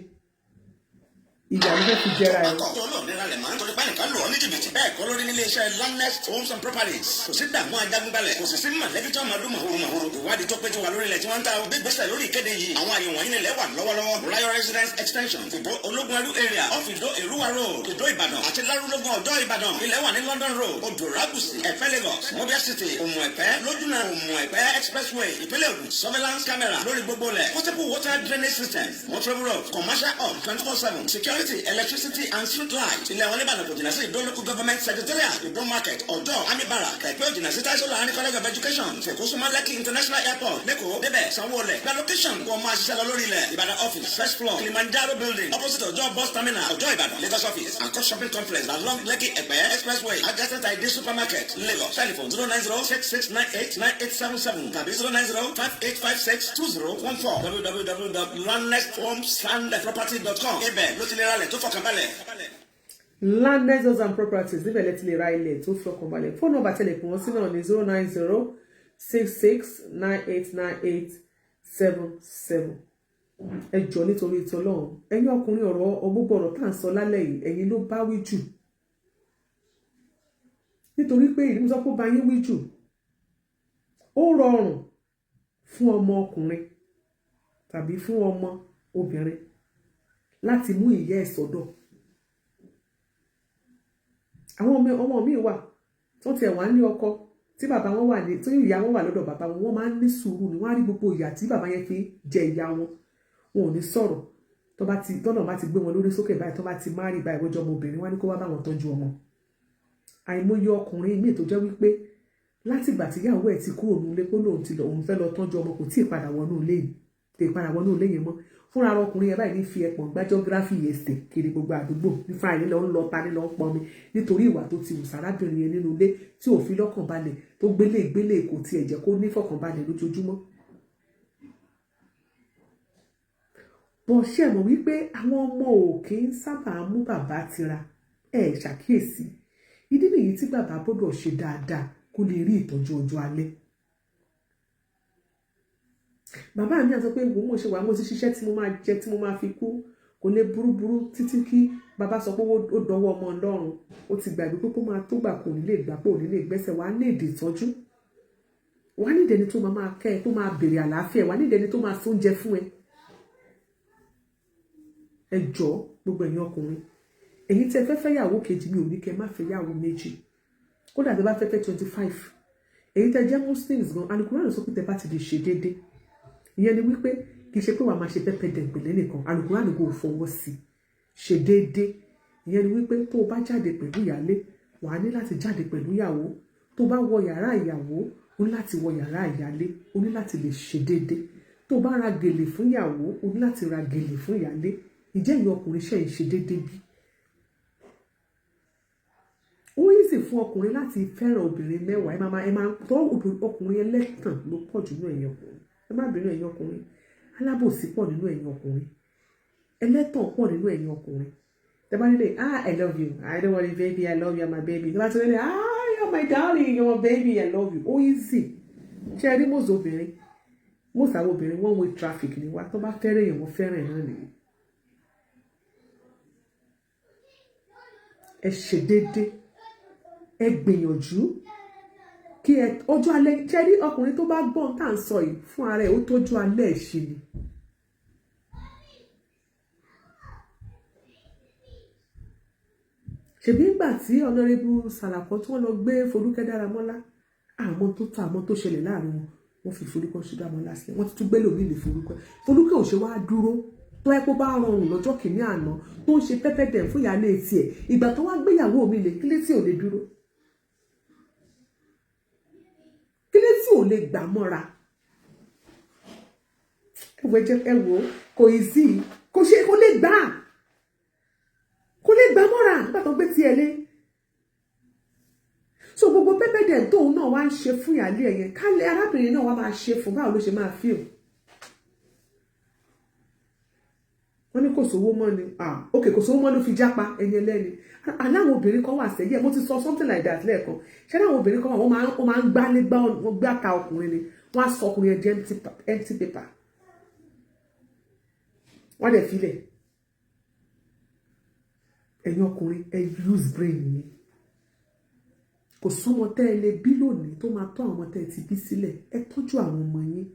ìyá ló fi jẹra ẹ. ọkọ̀ náà nira lẹ̀ máa ń torí báyìí kan lò ọ́ ní jìbìtì bẹ́ẹ̀ kọ́ lórí nílé iṣẹ́ landnest homes and properties kò sí dààmú ajagunbalẹ̀ kò sì sí mọ̀lẹ́bí tí wọ́n máa dún màhoro ìwádìí tó péjú wa lórí ilẹ̀ tí wọ́n ń ta gbégbèsè lórí ìkéde yìí àwọn àyè wọ̀nyí nílẹ̀ wà lọ́wọ́lọ́wọ́ royal residence extension ìdó ológun ẹrú area off ìdó èrúwà road ìdó ìbàdàn àti lárúlógún ọjọ́ ìbàdàn ilẹ̀ wà ní london road odò rágùsì ẹ̀pẹ́ lagos mobile city òmù ẹ̀pẹ́ lójúnà òmù ẹ̀pẹ́ expressway ìpínlẹ̀ ògùn surveillance camera lórí gbogbo lẹ̀ portable water drainage system motorable road commercial hub 24/7 security electricity and street light ilẹ̀ wọn níbàdàn kò jìnnà sí ìdó local government secretariat ìdó market ọjọ́ army barrack ẹ̀pẹ́ ò jìnnà sí taiso láàrin college of education ṣèkóso maleki international airport lẹ́kọ̀ọ́ débẹ̀ sanwó-olẹ̀ gba location kó o máa ṣiṣẹ́ lọ lórí ilẹ̀ ìbàdàn office first floor kilimanjaro building opposite ọjọ́ bus terminal ọjọ́ ìbàdàn lagos office akọ shopping complex along lekki ẹ̀pẹ́ expressway adjacent id supermarket lagos telephone 09066989877 tàbí 09058562014 www.landnesthomesandproperty.com ibẹ̀ ló ti lè ralẹ̀ tó fọkànbalẹ̀. Landnest Homes and Properties níbẹ̀ lẹ́tí lè ra ilẹ̀ tó fọkànbalẹ̀ fóònù nọ́mbà tẹlifon wọn sí náà ní 09066989877. ẹ jọ̀ọ́ nítorí ìtọ́lọ́run ẹ̀yin ọkùnrin ọ̀rọ̀ ọgbọ́gbọ́ ọ̀rọ̀ tá à ń sọ lálẹ́ yìí ẹ̀yin ló bá wí jù nítorí pé ìdí sọ pé ó bá yín wí jù ó rọrùn fún ọmọ ọkùnrin tàbí fún ọmọ obìnrin láti mú ìyá ẹ̀ sọ́dọ̀. àwọn ọmọ mi wà tó tiẹ̀ wá ní ọkọ tí bàbá wọn wà ní tí ìyá wọn wà lọ́dọ̀ bàbá wọn máa ń ní sùúrù ni wọ́n á rí gbogbo ìyà tí bàbá yẹn fi jẹ ìyá wọn wọn ò ní sọ̀rọ̀ tọ́nà bá ti gbé wọn lórí sókè báyìí tó bá ti márì báyìí wọ́n jọ ọmọbìnrin wọn ní kó wá bá wọn tọ́jú ọmọ. àìmọye ọkùnrin míì tó jẹ́ wípé láti ìgbà tí ìyàwó ẹ̀ ti kúrò nílé pé òun fẹ́ lọ tọ́jú ọmọ kò tí ì padà wọnú ilé yẹn mọ́ fúnra ọkùnrin yẹn báyìí ní fi ẹpọ̀n gbá geography ẹsẹ̀ kiri gbogbo àdúgbò nífa ìlú lọ ń lọ ta ní lọ ń pọnmi nítorí ìwà tó ti wù sárábìnrin yẹn nínú ilé tí ò fi lọ́kàn balẹ̀ tó gbélé kò tiẹ̀ jẹ́ kó ní fọkànbalẹ̀ lójoojúmọ́. bọ̀ ṣe mọ̀ wípé àwọn ọmọ ò kì í sábà mú bàbá tira ẹ̀ ṣàkíyèsí ìdí nìyí tí bàbá gbọ́dọ̀ ṣe dáadáa kó lè rí ìtọ́jú ọjọ́ alẹ́. bàbá mi àti pé mo ṣe wà mo ti ṣiṣẹ́ tí mo máa jẹ tí mo máa fi kú kò lè burúburú títí kí bàbá sọ pé ó dọwọ́ ọmọ Ọlọ́run ó ti gbàgbé pé kó máa tó gbà kò ní lè gbà pé ò ní lè gbẹ́sẹ̀ wá ní èdè ìtọ́jú wá ní ìdẹni tó máa kẹ́ ẹ tó máa béèrè àlàáfíà wá ní ìdẹni tó máa sóúnjẹ fún ẹ. ẹ jọ̀ọ́ gbogbo ẹ̀yin ọkùnrin èyí tẹ́ fẹ́ fẹ́ yàwó kejì mi ò ní kẹ́ má fẹ́ yàwó méjì kódà tẹ́ bá fẹ́ fẹ́ 25 èyí tẹ́ jẹ́ Muslims gan Al-Qur'an sọ pé tẹ́ bá ti lè ṣe déédéé ìyẹn ni wípé kì í ṣe pé wàá máa ṣe pẹ́pẹ́ dẹ̀gbẹ̀lẹ́ nìkan Al-Qur'an kò fọwọ́ sí ṣe déédéé ìyẹn ni wípé tó o bá jáde pẹ̀lú ìyálé wàá ní láti jáde pẹ̀lú ìyàwó tó o bá wọ yàrá ìyàwó o ní láti wọ yàrá ìyálé o ní láti lè ṣe déédéé tó o bá ra gèlè fún ìyàwó o ní láti ra gèlè fún ìyálé ìjẹ́ ìyẹn ọkùnrin ṣe ń ṣe déédéé bí. ó easy fún ọkùnrin láti fẹ́ràn obìnrin mẹ́wàá ẹ máa tọ́ ọkùnrin ẹlẹ́tàn ló pọ̀ jù nínú ẹ̀yin ọkùnrin ẹ má bínú ẹ̀yin ọkùnrin alábòsí pọ̀ nínú ẹ̀yin ọkùnrin ẹlẹ́tàn pọ̀ nínú ẹ̀yin ọkùnrin tẹ́ bá nílé I love you I don't want a baby I love you I'm my baby tẹ́ bá ti nílé you're my darling you're my baby I love you ó easy ṣe ẹ rí most àwọn obìnrin one way traffic ni wá tó bá fẹ́ràn èèyàn wọ́n fẹ́ràn náà nìyí. ẹ ṣe déédéé ẹ gbìyànjú kí ẹ ọjọ́ alẹ́ ṣe rí ọkùnrin tó bá gbọ́n tá à ń sọ yìí fún ara ẹ̀ ó tójú alẹ́ ẹ̀ ṣe ni. ṣebí nígbà tí Honorable Salako tí wọ́n lọ gbé Folúkẹ́ Dáramọ́lá àwọn tó ta àwọn tó ṣẹlẹ̀ láàrin wọn wọ́n fi Folúkẹ́ Dáramọ́lá sílẹ̀ wọ́n ti tún gbé lómi lè Folúkẹ́ ò ṣe wá dúró tó ẹ kó bá rọrùn lọ́jọ́ kìíní àná tó ń ṣe pẹ́pẹ́ dẹ̀ fún ìyáálé tiẹ̀ ìgbà tó wá gbéyàwó mi lè kílé tí ò lè dúró kílé tí ò lè gbà mọ́ra ẹ wò kò ì sí kò ṣe kó lè gbà mọ́ra nígbà tó gbé tiẹ̀ lé so gbogbo pẹ́pẹ́ dẹ̀ tóun náà wá ń ṣe fún ìyáálé ẹ̀ yẹn kálẹ̀ arábìnrin náà wá máa ṣe fún báwo ló ṣe máa fíò wọ́n ní kò sówó mọ́ ni ok kò sówó mọ́ ló fi jápa ẹni ẹlẹ́ni aláwọn obìnrin kan wà sẹ́yìn mo ti sọ something like that lẹ́ẹ̀kan ṣé láwọn obìnrin kan wà wọ́n máa ń gbálé wọ́n gbá ta ọkùnrin ni wọ́n á sọ ọkùnrin ẹ̀ jẹ́ empty paper wọ́n dẹ̀ filẹ̀ ẹ̀yin ọkùnrin ẹ use brain ni kò sọ́mọ tẹ́ ẹ lè bí lónìí tó máa tọ́ àwọn ọmọ tẹ́ ẹ ti bí sílẹ̀ ẹ tọ́jú àwọn ọmọ yín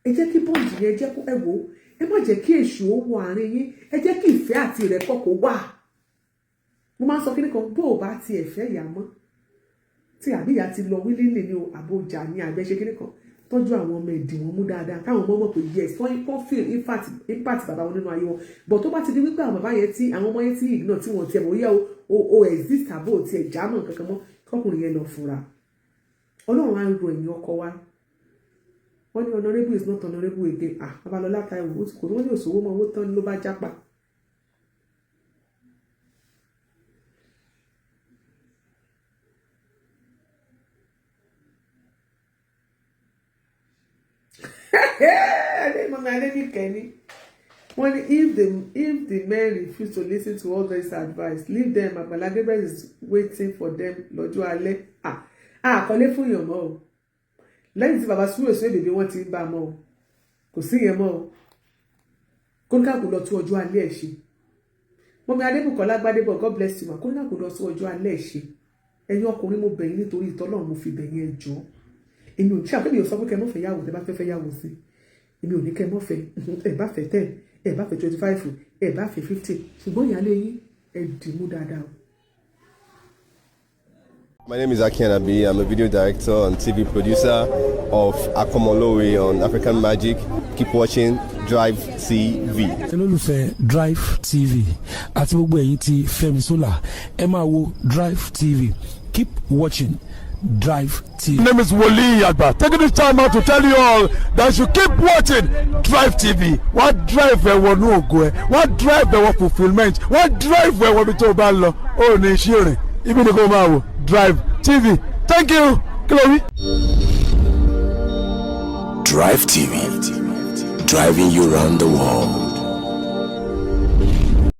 ẹ jẹ́ kí bọ́ọ̀dù yẹn jẹ́ kó ẹ wò ó ẹ má jẹ́ kí èṣù ó wọ àárín yín ẹ jẹ́ kí ìfẹ́ àti ìrẹ́pọ̀ kó wà mo máa ń sọ kí nìkan bó o bá ti ẹ̀fẹ́ ìyá mọ́ tí àbíyá ti lọ wílílì ní àbójà ní àgbẹ̀ṣe kí nìkan tọ́jú àwọn ọmọ ẹ̀dì wọn mú dáadáa káwọn ọmọ mọ̀ pé yes wọ́n feel impact bàbá wọn nínú ayé wọn but tó bá ti di wípé àwọn bàbá yẹn tí àwọn ọmọ yẹn tí ìdí náà tí wọ́n tiẹ̀ mọ̀ yẹ o exist àbó ti ẹ̀ jámọ̀ kankan mọ́ kọkùnrin yẹn lọ fura ọlọ́run á ro ẹ̀yìn ọkọ wa wọ́n ní honourable is not honourable again Babalọ́lá Táíwò ó ti kò tó wọ́n ní òṣòwò mọ́ owó tán ló bá jápa. When if the men refuse to listen to all this advice, leave them. Agbala Gabriel is waiting for them lọ́jọ́ alẹ́. Kọ́lé fún yàn mọ́ o. Lẹ́yìn tí bàbá súwèé sóyè bèbè wọ́n ti ń bá a mọ́ o. Kò sí yẹn mọ́ o. Kóníkàkùn lọ tún ọjọ́ alẹ́ ẹ̀ ṣe. Mọ́mí Adébùkọ́lá Gbádébọ̀, God bless you ma. Kóníkàkùn lọ tún ọjọ́ alẹ́ ẹ̀ ṣe. Ẹ̀yin ọkùnrin mo bẹ̀ yín nítorí ìtọ́lọ́run mo fi bẹ̀ yín ẹ jọ̀ọ́. Èmi ò tí àpébí ò sọ pé kẹ́ mọ́ fẹ́ yàwó tẹ́ bá fẹ́ yàwó sí. Èmi ò ní kẹ́ mọ́ fẹ́ ẹ̀ bá fẹ́ 10 ẹ̀ bá fẹ́ 25 ẹ̀ bá fẹ́ 50 ṣùgbọ́n ìyálé yín ẹ̀ dìmú dáadáa. My name is Ati Yinka. I'm a video director and TV producer of Akomolowe on African Magic. Keep watching Drivetv. Olólùfẹ́ Drivetv àti gbogbo ẹ̀yin tí Fẹ́mi Sola ẹ máa wo Drivetv. Keep watching Drivetv. My name is Wole Agba. Taking this time out to tell you all that you keep watching Drivetv. What drive ẹ̀wọ̀ ní ògo ẹ̀? What drive ẹ̀wọ̀ fulfilment? What drive ẹ̀wọ̀ bí tó o bá lọ? Ó ní iṣẹ́ rìn. Ibi ni kò máa wò Drivetv. Thank you. Chloe. Drivetv. Driving you around the world.